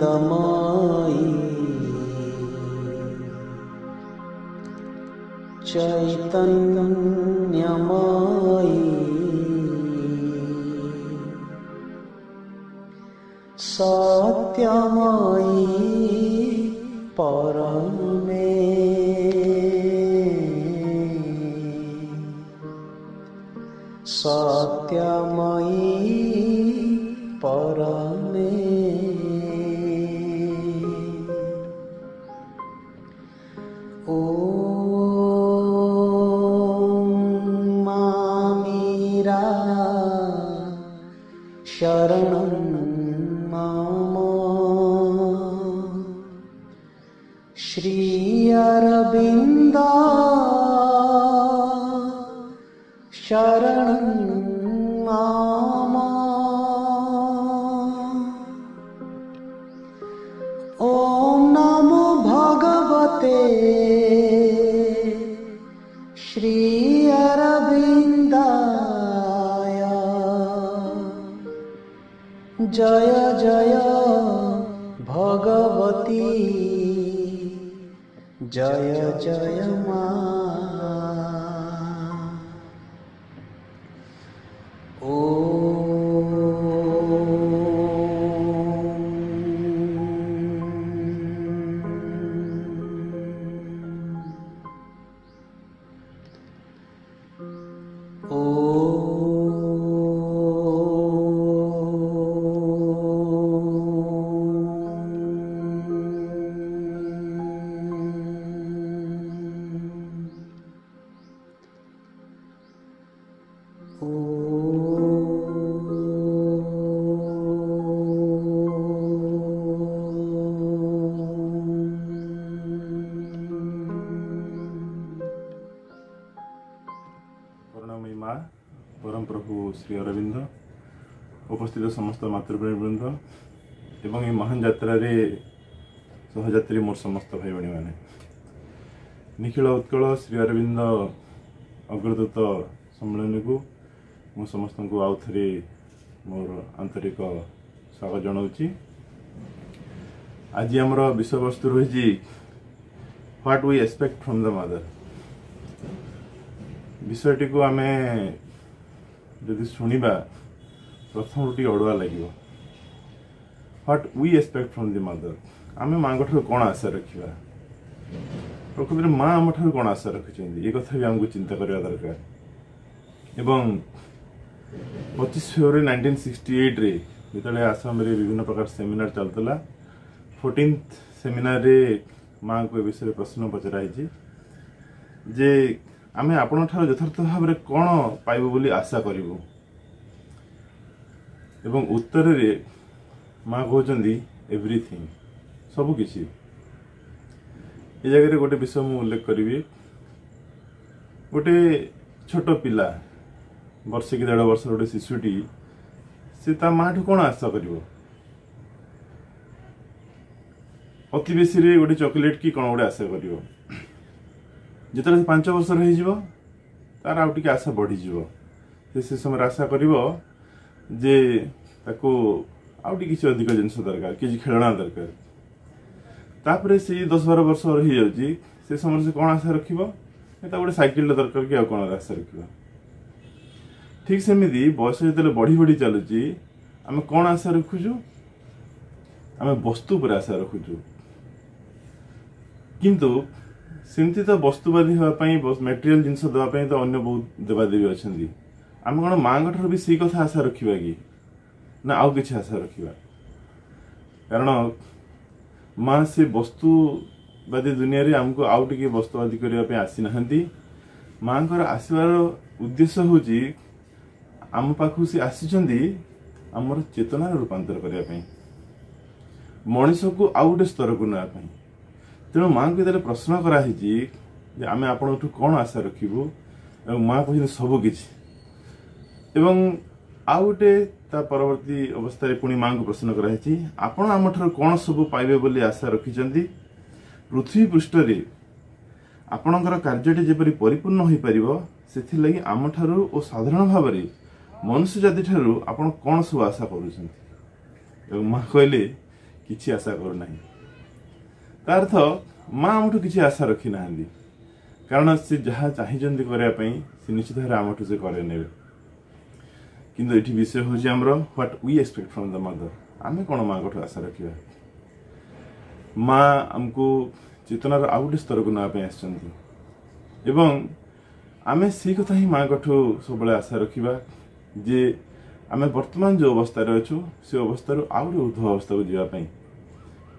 आनंदमयी चैतन्यमयी सत्यमयी परमे सत्यमयी परमे मामीरा शरणं मम श्री अरविन्द शरणं मम ॐ नमो भगवते श्री अरविन्दाय जय जय भगवती जय जय मां परम प्रभु श्री अरविंद उपस्थित समस्त मातृवृंद एवं ये महान यात्रा सहयात्री मोर समस्त भाई भाई मैंने निखिल उत्कल श्री अरविंद अग्रदूत सम्मेलन को मु समस्त को आउ थे मोर आंतरिक स्वागत जनाऊँगी। आज आमर विषय वस्तु रही what we expect from the mother विषयटी को आम जदि शुणा प्रथम टी अड़ुआ लगे what we expect from the mother आम माँ ठार कौन आशा रखा प्रकृति में माँ आम ठार कौन आशा रखी ये कथा भी आमको चिंता करवा दरकार एवं 25 फेब्रुआरी 1968 रे जिते आसाम रे विभिन्न प्रकार सेमिनार चलता 14th सेमिनार रे माँ को विषय प्रश्न पचराई जे आमे आपण ठार यथार्थ भाव में कौन पाइबु बोली आशा करिबु एवं उत्तर रे माँ कहते एवरीथिंग सबु किछि ए जगह गोटे विषय मु उल्लेख करी गोटे छोट पिला वर्षे कि 1.5 वर्ष गोटे शिशुटी से ता माँ ठू कौन आशा करिबो अति बेसी रे गोटे चॉकलेट की कौन गोटे आशा करिबो जिते 5 वर्ष तार आउ टिके आशा बढ़ी से समय आशा करिबो जे ताको आउ टिके किसी अधिक जिनस दरकार किसी खेलना दरकार तापरे से 10-12 वर्ष रही जाउची से समय से कौन आशा रखिबो एता गोटे साइकिल दरकार कि आउ कौन आशा रखिबो ठीक सेमिति बयस जो बढ़ी बढ़ी चलुची आम कौन आशा रखुचु आम वस्तु पर आशा रखुचु किंतु सेमती तो वस्तुवादी होगापाई मटेरियल जिनस देवाई तो अन्य बहुत देवादेवी अच्छा आम कौन माँ भी सी कथा आशा रखा कि ना आउ कि आशा रखा कारण माँ से वस्तुवादी दुनिया रे आमको आउ टे वस्तुवादी करने आसी ना माँ आसबार उद्देश्य हूँ आम पाखु सी आसी आमर चेतना रूपांतर करने मनीष को आउ गोटे स्तर को नापी तेणु माँ को जो प्रश्न कराई आम आपण कौन आशा रखू माँ कहते सबकि आउ गोटे परवर्ती अवस्था पुणी माँ को प्रश्न कराई आपण आम ठार कौन सब पाइबे बोली आशा रखिंट पृथ्वी पृष्ठ आपणकर कार्यटी जेपरी परिपूर्ण हो पार से आम ठारू और साधारण भाव में मनुष्य जाति ठारू आपण कौन सब आशा कर माँ कहले किसी आशा करना तार अर्थ माँ आमठू किसी आशा रखी ना कारण से जहाँ चाहिए करने से निश्चित भाव आमठू से करे ने किंतु ये विषय हूँ आमर what we expect from the mother आम कौन माँ को आशा रखा माँ आमको चेतनार आउ गोटे स्तर को नापी आम आम से कथा ही माँ कठू सब आशा रखा जे आम वर्तमान जो अवस्था अच्छु से अवस्था आउ गोटे ऊर्ध्व अवस्था को जावाई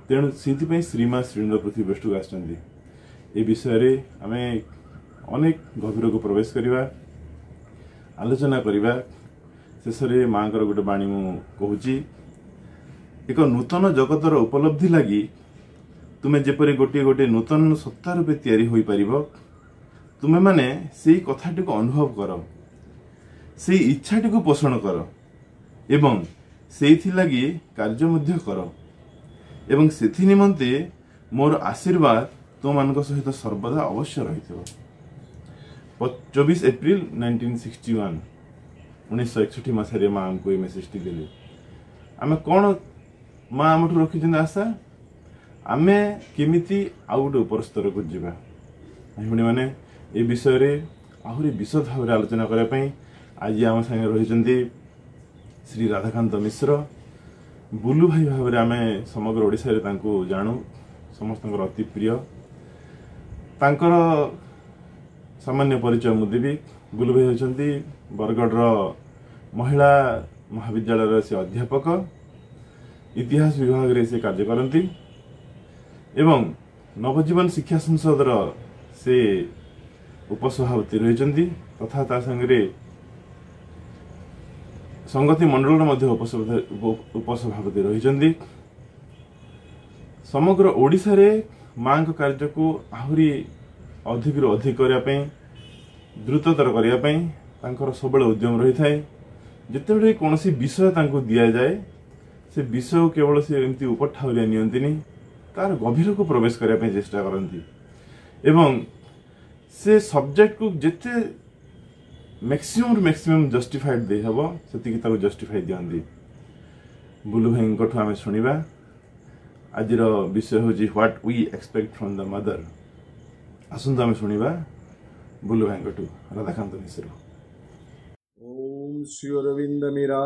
तेणु से श्रीमा श्रीनर पृथ्वी पृष्ठ को आसि विषय आम अनेक गभीर को प्रवेश करवा आलोचना करवा शेष माँ को गोटे बाणी मु कहूँ एक नूतन जगतर उपलब्धि लगी तुम्हें जेपरी गोटे गोटे नूतन सत्ता रूपे तैयारी हो पार तुम्हें माने से कथाटी को अनुभव कर से इच्छाटी को पोषण कर एवं से लगी कार्य मध्य कर एवं से निमंते मोर आशीर्वाद तुम मान सहित सर्वदा अवश्य रही 24 एप्रिल 1961 1961 मसीह माँ आमको ये मेसेज टी देले आम कौन माँ आम रखी आशा आम केमिति आउ गोटे उपर स्तर को जावा भाई मैंने ये विषय आहरी विशद भाव आलोचना करने आज आम सागे रही श्री राधाकांत मिश्र बुलू भाई भाव में आम समग्र ओडिशा रे तांको जानू समस्त अति प्रिय तांकर सामान्य परिचय मु देवी बुलू भाई होती बरगढ़ महिला महाविद्यालय से अध्यापक इतिहास विभाग रे से कार्य करती एवं नवजीवन शिक्षा संसद से उपसभापति रही तथा ता संगे संगति मंडल उपसभापति रही समग्र ओडिशा रे माँ कार्य को आहरी अधिक रु अधिक करने द्रुततर करने सब उद्यम रही थाए जिते कौन विषय दि जाए से विषय केवल से एमती उपठाउरिया नियंतिनी तार गभीर को प्रवेश करने चेष्टा करती एवं से सब्जेक्ट को जिते मैक्सिमम जस्टिफाइड दे हम से जस्टिफाई दिखती बुलू भाई आम शुणा आज विषय हूँ what we expect from the mother आसतु आम शुणा बुलू भाई Radhakant Mishra. Om Shri Aurobindo Mira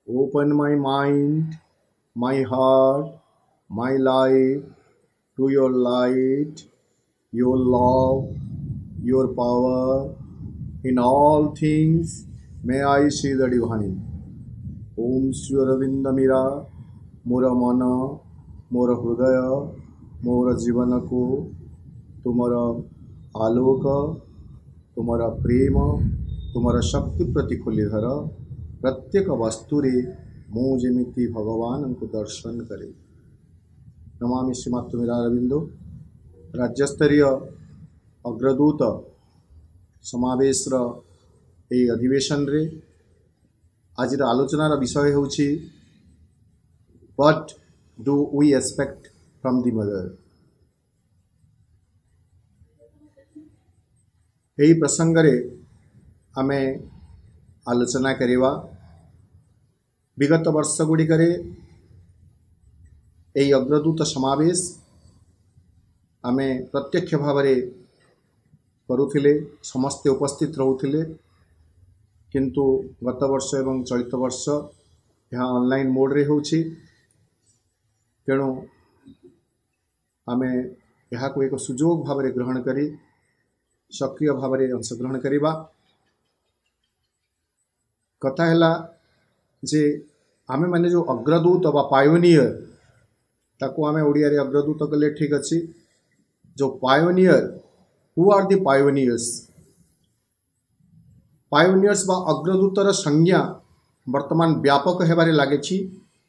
open my mind my heart my life to your light your love your power in all things may I see the divine। Om Shri Aurobindo Mira मोर मन मोर हृदय मोर जीवन को तुमर आलोक तुमर प्रेम तुमर शक्ति प्रति खोली धर प्रत्येक वस्तु रे मु जेमिति भगवान को दर्शन करे। नमामि श्रीमातृ मीरा अरविंदो राज्यस्तरीय अग्रदूत समावेश अधिवेशन रे आज आलोचनार विषय होछि what do we expect from the mother. यही प्रसंग रे आमे आलोचना करिवा विगत वर्ष गुड़िक अग्रदूत समावेश आमे प्रत्यक्ष भाव में करुथिले समस्ते उपस्थित रहूथिले किंतु गत वर्ष एवं चलित वर्ष यह ऑनलाइन मोड रे होछि तेणु आमे यहाँ को एक सुजोग भाव में ग्रहण करी सक्रिय भाव में अंशग्रहण करवा। कथा है जे आमे माने जो अग्रदूत बा पायोनियर ताको आमे ओडिया रे अग्रदूत कले ठीक अच्छी। जो pioneer, who are the pioneers? Pioneers बा अग्रदूतर संज्ञा वर्तमान व्यापक हेबारे लागे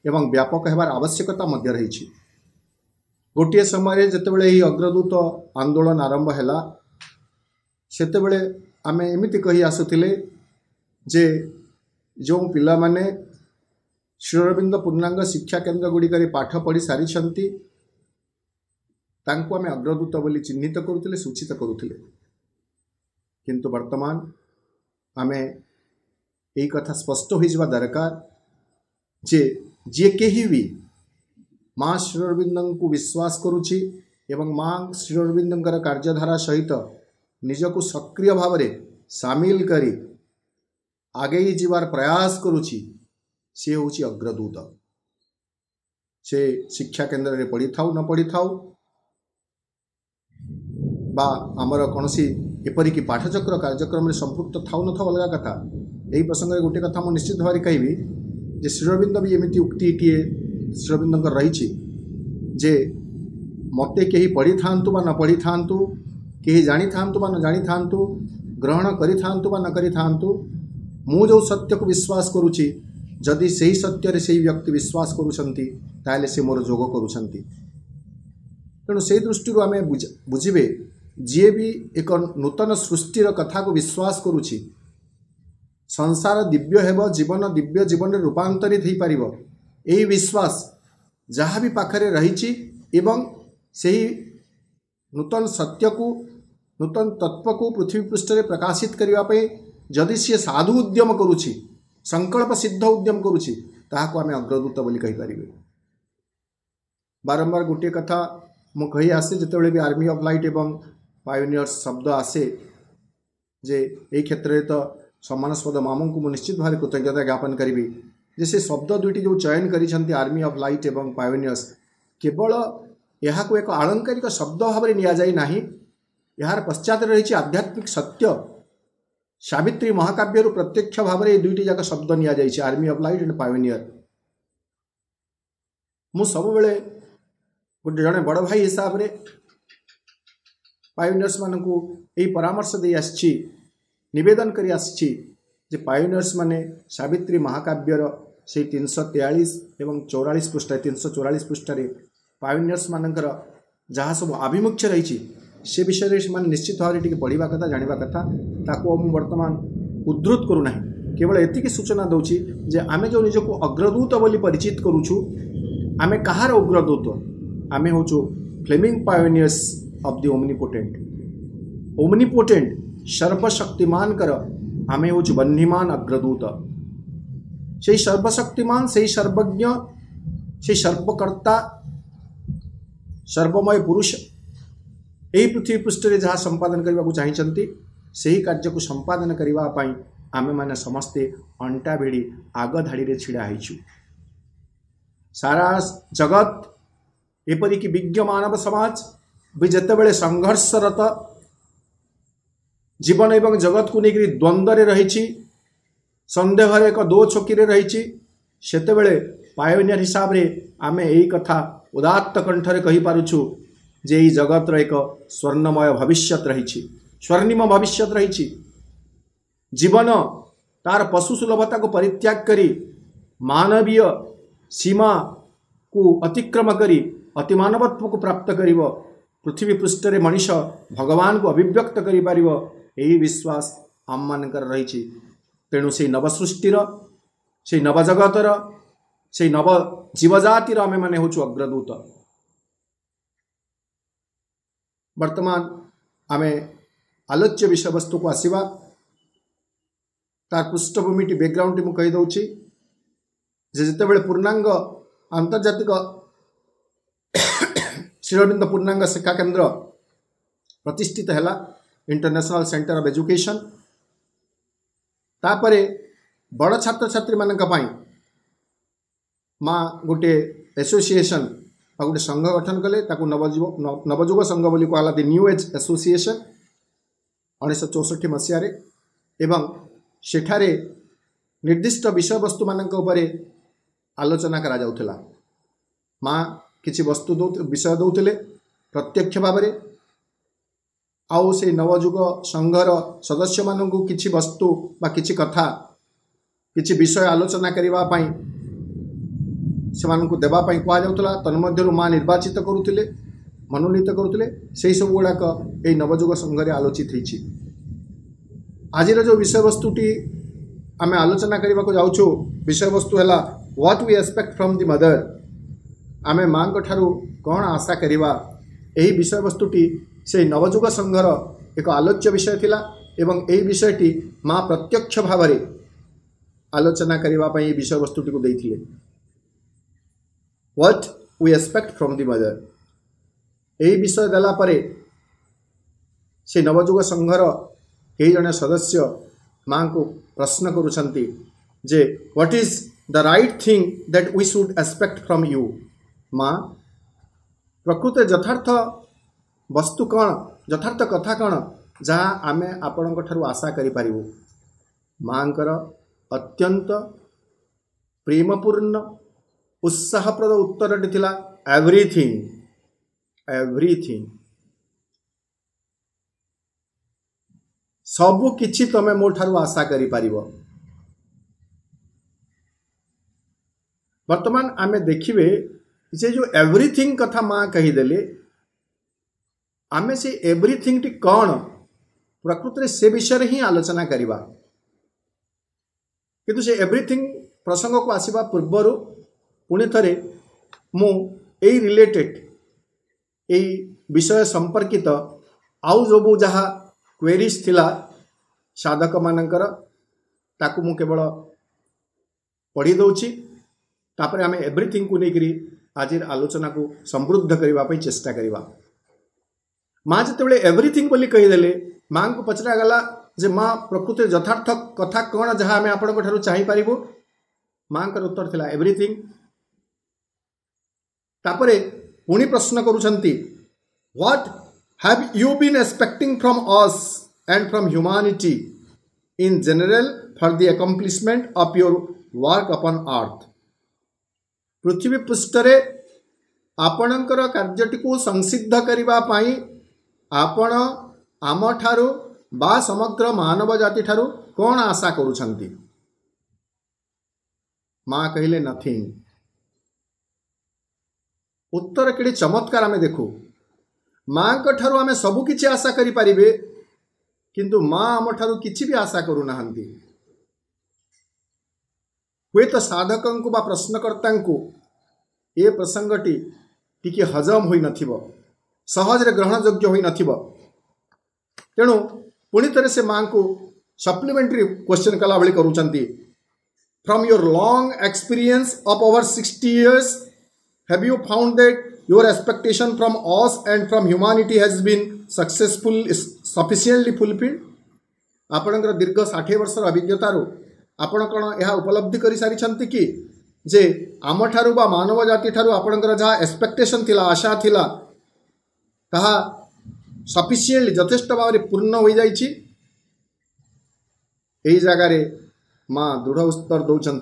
एवं व्यापक हेबार आवश्यकता मध्य रही। गोटे समय जितेबाला यही अग्रदूत आंदोलन आरंभ है सेतेबेले आमे एमिति कही आसुथिले जे जो पिला माने श्री अरविंद पूर्णांग शिक्षा केन्द्र गुड़िक पाठ पढ़ी सारी तांको आमे अग्रदूत बोली चिन्हित करुथिले, सूचित करुथिले। किंतु वर्तमान आमे यही कथा स्पष्ट हो जावा दरकार जे जे केही भी माँ श्री अरविंद को विश्वास करुछि एवं माँ श्री अरविंदर कार्यधारा सहित निजको सक्रिय भाव में सामिल करी आगे जीवार प्रयास करुछि सी हूँ अग्रदूत। से शिक्षा केन्द्र में पढ़ी थाउ न पढ़ी थाउ बा आमर कौन एपरिक पाठचक्र कार्यक्रम में संपुक्त थाउ न थाउ अलग कथा। यही प्रसंग में गोटे कथा मुझे निश्चित भाव में कहबी जे श्री अरविंद भी एमती उक्ति टीए श्री अरविंद रही जे मते कहीं पढ़ी थांतु बा न पढ़ी थांतु, कहीं जानी थांतु बा न जानी थांतु, ग्रहण करी थांतु बा न करी थांतु, मु जो सत्य को विश्वास करुछि जदि सही सत्य से व्यक्ति विश्वास करुछंती ताले से मोर जोग करुछंती। तेणु से दृष्टि आम बुझे जी भी एक नूतन सृष्टिर कथा को विश्वास करुछि संसार दिव्य हेब, जीवन दिव्य जीवन रूपांतरित हो पार यही विश्वास जहाँ भी पाखरे रही एवं सही नूतन सत्य को नूतन तत्व को पृथ्वी पृष्ठ में प्रकाशित करने जदि सी साधु उद्यम करुछि, संकल्प सिद्ध उद्यम करुछि ताहाको आमे अग्रदूत बोली कहि परिबे। बारंबार गोटे कथा मु कही आसे जितेबाला भी आर्मी ऑफ लाइट एवं पायोनियर्स शब्द आसे जे यही क्षेत्र में तो सम्मानस्पद मामू को मुझे निश्चित भाव कृतज्ञता ज्ञापन करी जे से शब्द दुईटी जो चयन करी आर्मी ऑफ लाइट एवं पायोनियर्स केवल यहाँ को एक आलंकारिक शब्द भाव में निया जाई नाही, यार पश्चात रही आध्यात्मिक सत्य सावित्री महाकाव्य प्रत्यक्ष भाव में दुईटी जाक शब्द निया जाई army of light and pioneer. मु सब बेले गोटे जड़े बड़ भाई हिसाब रे पायोनियर्स मानकू यही परामर्श दे आसी निवेदन करी आसी जे पायोनियर्स माने सावित्री महाकाव्यर से 343 एवं 44 पृष्ठ 344 पृष्ठ पायोनियर्स मानकर जहाँ सब आभिमुख्य रही से विषय में निश्चित भाव में पढ़ा कथा जाना कथा ताको मु वर्तमान उद्धृत करूना, केवल एतिकी सूचना दूची जे आमे जो निजको अग्रदूत बोली परिचित करूछु आमे कहार अग्रदूत आमे होचु flaming pioneers of the omnipotent सर्वशक्तिमान कर आमे होचु बन्हीमान अग्रदूत। से सर्वशक्तिमान से सर्वज्ञ से सर्वकर्ता सर्वमय पुरुष यही पृथ्वी पृष्ठ में जहाँ संपादन करने को चाहिए से ही कार्य को संपादन करने आमे माने समस्ते अंटा भिड़ी आग धाड़ी रे छिड़ा होइछु। सारा जगत एपरिक विज्ञ मानव समाज भी जितेबाला संघर्षरत जीवन एवं जगत को लेकर द्वंद्व रही संदेह एक दो छकी रही सेतेबेले पायोनियर हिसाब रे आमे यही कथा उदात्त कंठरे कहि पारुछु जे ई जगतर एक स्वर्णमय भविष्यत रही स्वर्णिम भविष्यत रही जीवन तार पशु सुलभता को परित्याग करी मानवीय सीमा को अतिक्रम करी अतिमानवत्व को प्राप्त करिवो पृथ्वी पृष्ठ रे मनीष भगवान को अभिव्यक्त करि पारिवो यही विश्वास आम मानकर रही। तेणु से नव सृष्टिर से नव जगतर से नव जीवजातिर आमे माने होचु अग्रदूत। वर्तमान आमे आलोच्य विषय वस्तु को आसीबा तार पृष्ठभूमि बैकग्राउंड मु कहि दउछि जे जेतेबेले पूर्णांग आंतर्जातिक श्री अरविंद पूर्णांग शिक्षा केन्द्र प्रतिष्ठित हैला इंटरनेशनल सेंटर ऑफ एजुकेशन तापरे बड़ छात्र छात्री मानक पाई माँ गोटे एसोसिएशन आ गोटे संघ गठन कले ताकू नवजुग संघ बोली कहला दि न्यू एज एसोसिएशन 1964 मसीह एवं सेठारे निर्दिष्ट विषय वस्तु मानक उपरे आलोचना करा जाउथला। माँ किछि वस्तु विषय दौले प्रत्यक्ष भाव में आउ से नवजुग संघर सदस्य मानू किछि वस्तु बा किछि कथा किछि विषय आलोचना करिबा पई सेमानकु देबा पई कहा जाउतला। तन्मध्यरु माँ निर्वाचित करुथिले मनोनीत करुथिले सेही सब गुड़ाक एई नवजुग संघरे आलोचित होइछि। आजिर जो विषय वस्तुटी आमे आलोचना करबा को जाउछु विषय वस्तु हैला what we expect from the mother. आमे माँ ठारू कौन आशा करिबा एही विषय वस्तुटी से नवजुग संघर एक आलोच्य विषय थिला एवं एही विषयटी माँ प्रत्यक्ष भाव में आलोचना करबा पई विषय वस्तुटी को देइथिले। What we expect from the mother एही विषय देला परे से नवजुग संघर कई जने सदस्य माँ को प्रश्न करुछंती जे what is the right thing that we should expect from you. माँ प्रकृत यथार्थ वस्तु कौन यथार्थ कथा कौन जहाँ आमे आपण ठारू आशा करिपारिबु। माँकर अत्यंत प्रेमपूर्ण उत्साहप्रद उत्तरटी थिला एवरीथिंग एवरीथिंग सबु किछि तमे मो ठारू आशा करिपारिबो। वर्तमान आमे देखिबे जे जो एवरीथिंग कथा माँ कहीदेले आमे से एवरीथिंग टी कौन प्रकृत से विषय ही आलोचना करिबा। किंतु से एवरीथिंग प्रसंग को आसीबा पूर्वरु पुणी थरे मु एई रिलेटेड एई विषय संपर्कित आउ जो जहाँ क्वेरीज थिला साधक मानकर ताकू मु केवल पढ़ी दउछि तापरे आमे एवरीथिंग को लेकरी आज आलोचना को समृद्ध करने चेष्टा करवा। माँ जिते एवरीथिंग बोली कहीदेले माँ को पचरा गला जे माँ प्रकृति यथार्थ कथा कौन जहाँ आम आपण चाहि पारिबु। माँ का उत्तर थिला एवरीथिंग। तापरे पुणी प्रश्न करुछंती what have you been expecting from us and from humanity in general for the accomplishment of your work upon earth. पृथ्वी पृष्ठरे आपणकर कार्यटी को संसिद्ध करिबा पाई आपण आम ठारू बा समग्र मानव जाति ठारू कौन आशा करुछंती। माँ कहिले नथिंग। उत्तर केड़ी चमत्कार आमे देखू। माँ को ठारू आमे सबु किछि आशा करि परिबे किंतु माँ आम ठारू किछि भी आशा करू नाहंती। हुए तो साधकंकु बा प्रश्नकर्तांकु ए प्रसंगटी टिके हजम होई नथिबो सहज रे ग्रहण योग्य होई नथिबो। तेणु पुणी थरे से माँ को सप्लीमेंटरी क्वेश्चन कला भली करूचंती from your long experience of over 60 years have you found that your expectation from us and from humanity has been successful sufficiently fulfilled. आपणकर दीर्घ 60 वर्षर अभिज्ञतारू आपण कौन यह उपलब्धि कर सारी कि जे आम ठारू बा मानव जाति ठारू आपणकर जहाँ एक्सपेक्टेशन थिला आशा थिला ताहा सफिशिएंटली यथेष्ट भाव में पूर्ण हो जाइछि। एई जगारे माँ दृढ़ उत्तर दौरान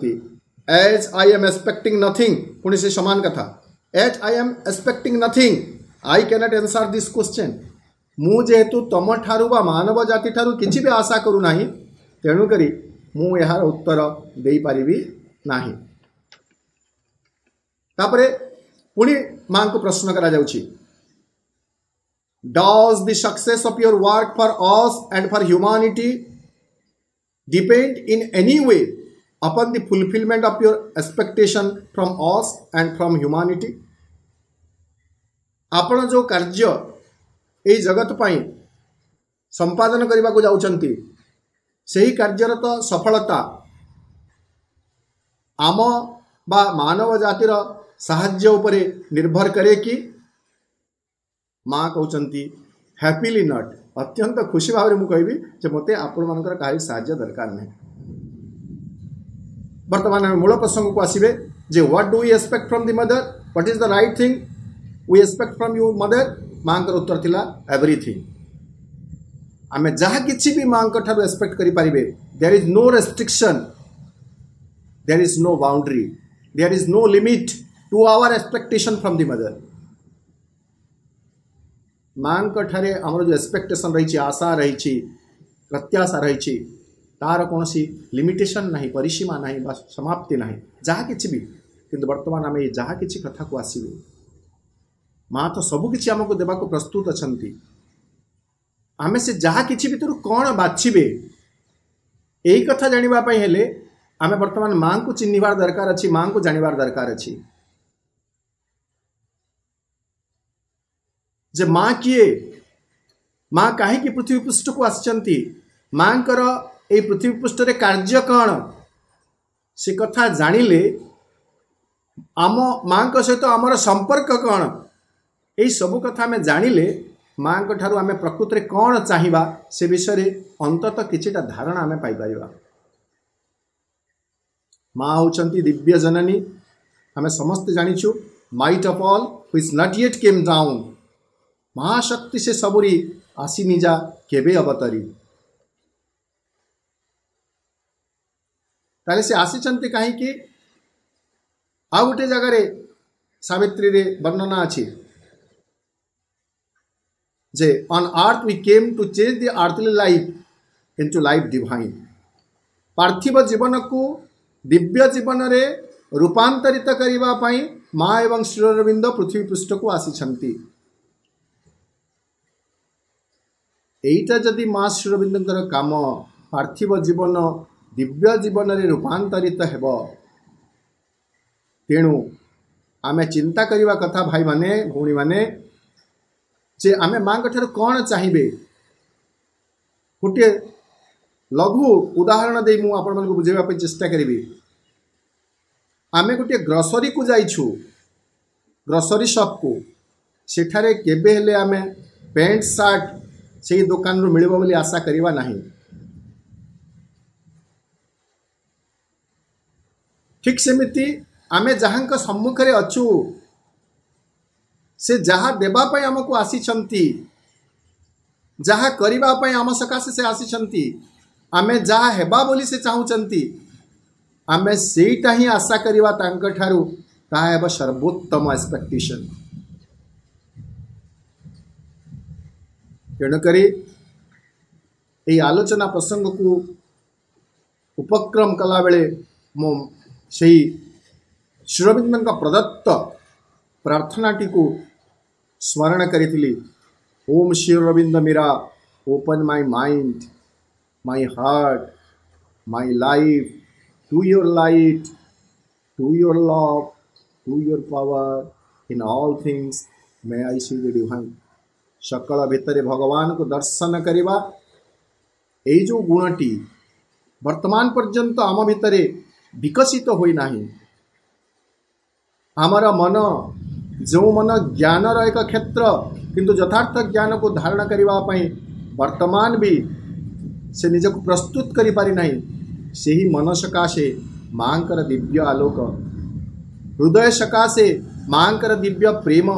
as I am expecting nothing. पुणी से समान कथा as I am expecting nothing I cannot answer this question. मु जेहेतु तम ठारू बा मानव जाति ठारू किछि भी आशा करू नाही तेणु करी मु यार उत्तर दे पारिबी नाही। तापरे पुणी माँ को प्रश्न करा जाउछि does the success of your work for us and for humanity depend in any way upon the fulfilment of your expectation from us and from humanity. आपण जो कार्य ए जगत पाई संपादन करने को जाउछंती सही कार्यर तो सफलता आम बा मानव जातिर साहाय्य उपरे निर्भर करे कि माँ कहते हैप्पीली नॉट अत्यंत खुशी भाव में मुझे जे मते आपण मानकर कहीं साहाय्य दरकार नहीं। वर्तमान मूल प्रसंग को आसबे जे what do you expect from the mother what is the right thing we expect from you mother माँ का उत्तर थिला एवरीथिंग आमे जहाँ किसी भी माँ का ठारू एक्सपेक्ट करि परिबे there is no restriction there is no boundary there is no limit to our expectation from the mother माँ का ठारे हमर जो एक्सपेक्टेशन रही आशा रही प्रत्याशा रही तार कौन सी लिमिटेशन नहीं परिसीमा नहीं बा समाप्ति नहीं जहाँ किसी भी किंतु वर्तमान आम जहाँ किसी कथा को आसवे माँ तो सबकि आमको देवाक प्रस्तुत अच्छा आम से जहाँ किसी भितर कौन बाछिबे यही कथा जानापी हेले आम वर्तमान माँ को चिन्हबार दरकार अच्छी माँ को जानवर दरकार अच्छी जे माँ किए माँ कहीं पृथ्वी पृष्ठ को आसचंती माँ कर ए पृथ्वी पृष्ठ रे कार्य कौन से कथा जानिले आम माँ को सहित आमर संपर्क कौन यही सब कथा आम जानिले माँ को ठारू आम प्रकृत में कौन चाहिए से विषय अंततः किछिटा धारणा आम पाइपर माँ होचंती दिव्य जननी आम समस्त जानिछु might of all which not yet came down महाशक्ति से सबुरी आसी निजा केबे अवतरी ताले से आसीचंती कहीं आ गोटे जगार सावित्री रे वर्णना अच्छी जे on earth we came to change the earthly life into life divine पार्थिव जीवन को दिव्य जीवन रे रूपांतरित करिबा पई माँ एवं श्री अरविंद पृथ्वी पृष्ठ को आसीचंती एटा जदि माँ श्री अरविंदर काम पार्थिव जीवन दिव्य जीवन रे रूपांतरित हेब तेणु आमे चिंता करिवा कथा भाई माने भौणी माने जे आमे माँ ठार कौन चाहिए गोटे लघु उदाहरण दे मु आपण मानकु बुझेबा पे चेष्टा करिबी आमे गोटे ग्रोसरी को जाइछु ग्रोसरी शॉप को सेठारे केबे हेले आमे पैंट शर्ट से दुकान रू मिलिबो बोली आशा करिवा नहीं ठीक सेमिति आमे जहाँ का सम्मुख रे अछु से जहाँ देवाई आमको आसीचंती जहाँ करने आम सकाशे से आसीचंती आमे जहाँ हेबा बोली से चाहूचंती आमे सेटा ही आशा करिवा तांकर ठारू ताहा हेबा सर्वोत्तम एक्सपेक्टेशन तेणुकरी यही आलोचना प्रसंग को उपक्रम कला बेले मो से श्री अरविंद का प्रदत्त प्रार्थनाटी को स्मरण करी ओम Shri Aurobindo Mira open my mind my heart my life to your light to your love to your power in all things may I see the divine सकल भितर भगवान को दर्शन करवा यही जो गुणटी वर्तमान पर्यंत आम भितर विकसित तो होई नाही आमर मन जो मन ज्ञान एक क्षेत्र किंतु यथार्थ ज्ञान को धारण करने वर्तमान भी से निज को प्रस्तुत करि पारि नहीं से ही मन सकाशे मांकर दिव्य आलोक हृदय सकाशे मांकर दिव्य प्रेम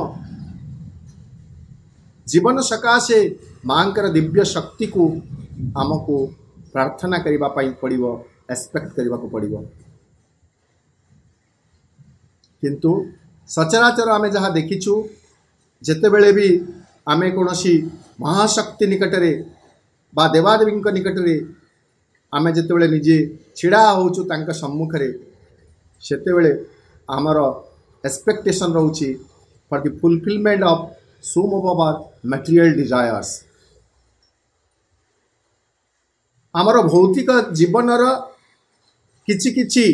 जीवन सकाशे मांकर दिव्य शक्ति को आमको प्रार्थना करने पड़ो एक्सपेक्ट करने को पड़ो किंतु सचराचर आमे जहाँ देखीचु जेते बेले भी आमे कौनसी महाशक्ति निकटरे बा देवादेवी निकटरे आमे जेते बेले निजे छिड़ा होचु तांका सम्मुख रे सेते बेले आमर एक्सपेक्टेशन रहउची for the fulfilment of some of our material desires आमर भौतिक जीवनर किछि किछि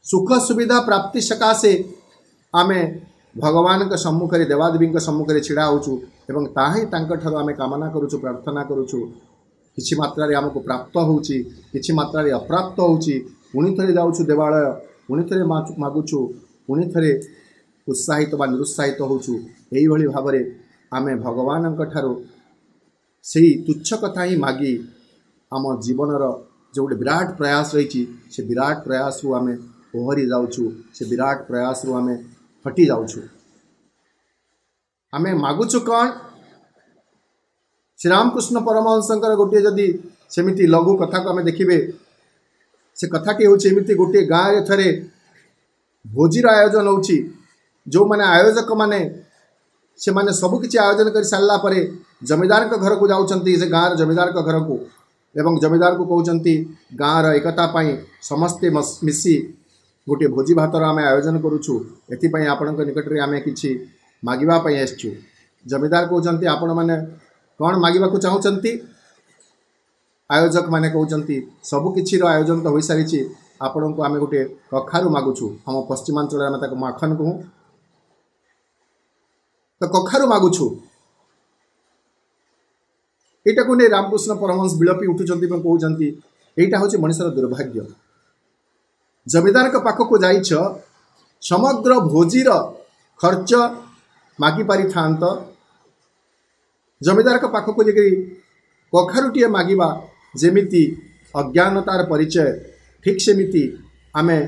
सुख सुविधा प्राप्ति सकाशे आमे भगवान के सम्मुख रे देवादेवी सम्मुख रे छिड़ा होचु एवं ताही तांकर ठारो आमे कामना करूछु प्रार्थना करूछु किछि मात्रा रे हमको प्राप्त होउची किछि मात्रा रे अप्राप्त होउची पुणी थरे जाउछु देवालय पुणी थरे मागुछु पुणी थरे उत्साहित बा निरुत्साहित होउछु एही भली भाबरे आमे भगवान ठारो सेही तुच्छ कथा ही मागी आम जीवनर जो गोटे विराट प्रयास रही से विराट प्रयास रु आमे ओहरी जाउछु से विराट प्रयास रु आमे हटी जाउछु आमे मागुछु कौन श्रीरामकृष्ण परमहंसंकर गोटे जदि सेमिति लघु कथा को आमे देखिबे से कथाटी हूँ एमती गोटे गाँव में थे भोजीर आयोजन होची जो माने आयोजक माने से माने सबकिछि आयोजन कर सारा पर जमीदार के घर को जाउछंती से गाँव जमीदार के घर को एवं जमीदार को कहउछंती गाँव एकता पाई समस्ते मिसी गोटे भोजी भातर आम आयोजन करुछु एथिपाई आपणक निकट में आम कि मागिबा पई आसछु। जमीदार कहउछंती आपण माने कौन मागिबा को चाहुछंती आयोजक माने कहउछंती सबकिछि आयोजन तो हो सारी आपण को आम गोटे कखारु मागुछु हम पश्चिमांचल आम ताको माखन कहूँ तो कखारु मागुछु एटा को नहीं रामकृष्ण परमहंस विलपी उठुचंती कहउछंती एटा होछि मनुष्यर दुर्भाग्य। जमीदार के पाख को जाइछ समग्र भोजीर खर्च मागी पारि थांत जमीदार के पाख को जाकि कखारुटीए मागिबा जेमिति अज्ञानतार परिचय ठीक सेमिति आमे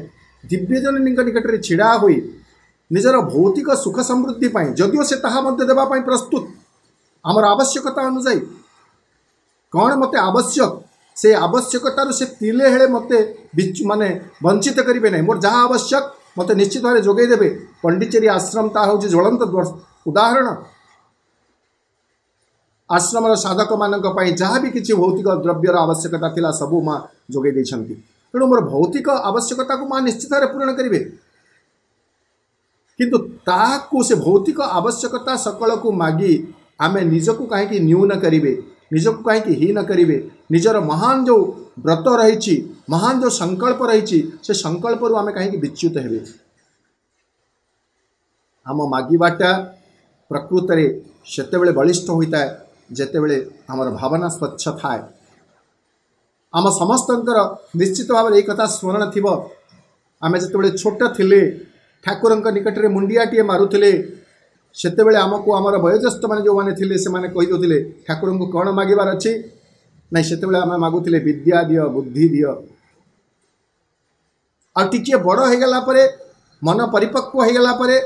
दिव्यजननी निकट में छिड़ा हुई निजर भौतिक सुख समृद्धि पाई जदिओ से ताहा मध्य देबा पाई प्रस्तुत आमर आवश्यकता अनुसार कौन मते आवश्यक से आवश्यकतार से तिले हेले मते माने वंचित करेंगे नहीं मोर जहाँ आवश्यक मते निश्चित भाव जोगे देबे। पंडिचेरी आश्रम ता हूँ ज्वलंत उदाहरण आश्रम साधक मानक जहाँ भी किसी भौतिक द्रव्यर आवश्यकता थिला सबू माँ जोगे देछंती तेणु मोर भौतिक आवश्यकता को माँ निश्चित भाव पूर्ण करेंगे किंतु ताकू से भौतिक आवश्यकता सकल को मागी आमे निजको कहीं न्यून करेंगे निजको कहीं हीन करेंगे निजर महान जो व्रत रही महान जो संकल्प रही से संकल्प रु आमे कहीं विच्युत हेबे। आम मागिबाटा प्रकृत रे सेतेबेले बलिष्ठ होता है जेतेबेले आमर भावना स्वच्छ थाए। आम समस्तंकर निश्चित भाव में एक कथा स्मरण थिबो आमे जेतेबेले छोट थिले ठाकुरंक निकट रे मुंडियाटीए मारुथिले सेतेबेले आमको आमर वयोज्येष्ठ माने जो माने थिले से माने कहि दोथिले ठाकुरंक कौन मागिबार अछि नहीं सेतेबेले आमे मागुथिले विद्या दियो बुद्धि दियो आ टिके बड़ हो गला परे मन परिपक्व हो गला परे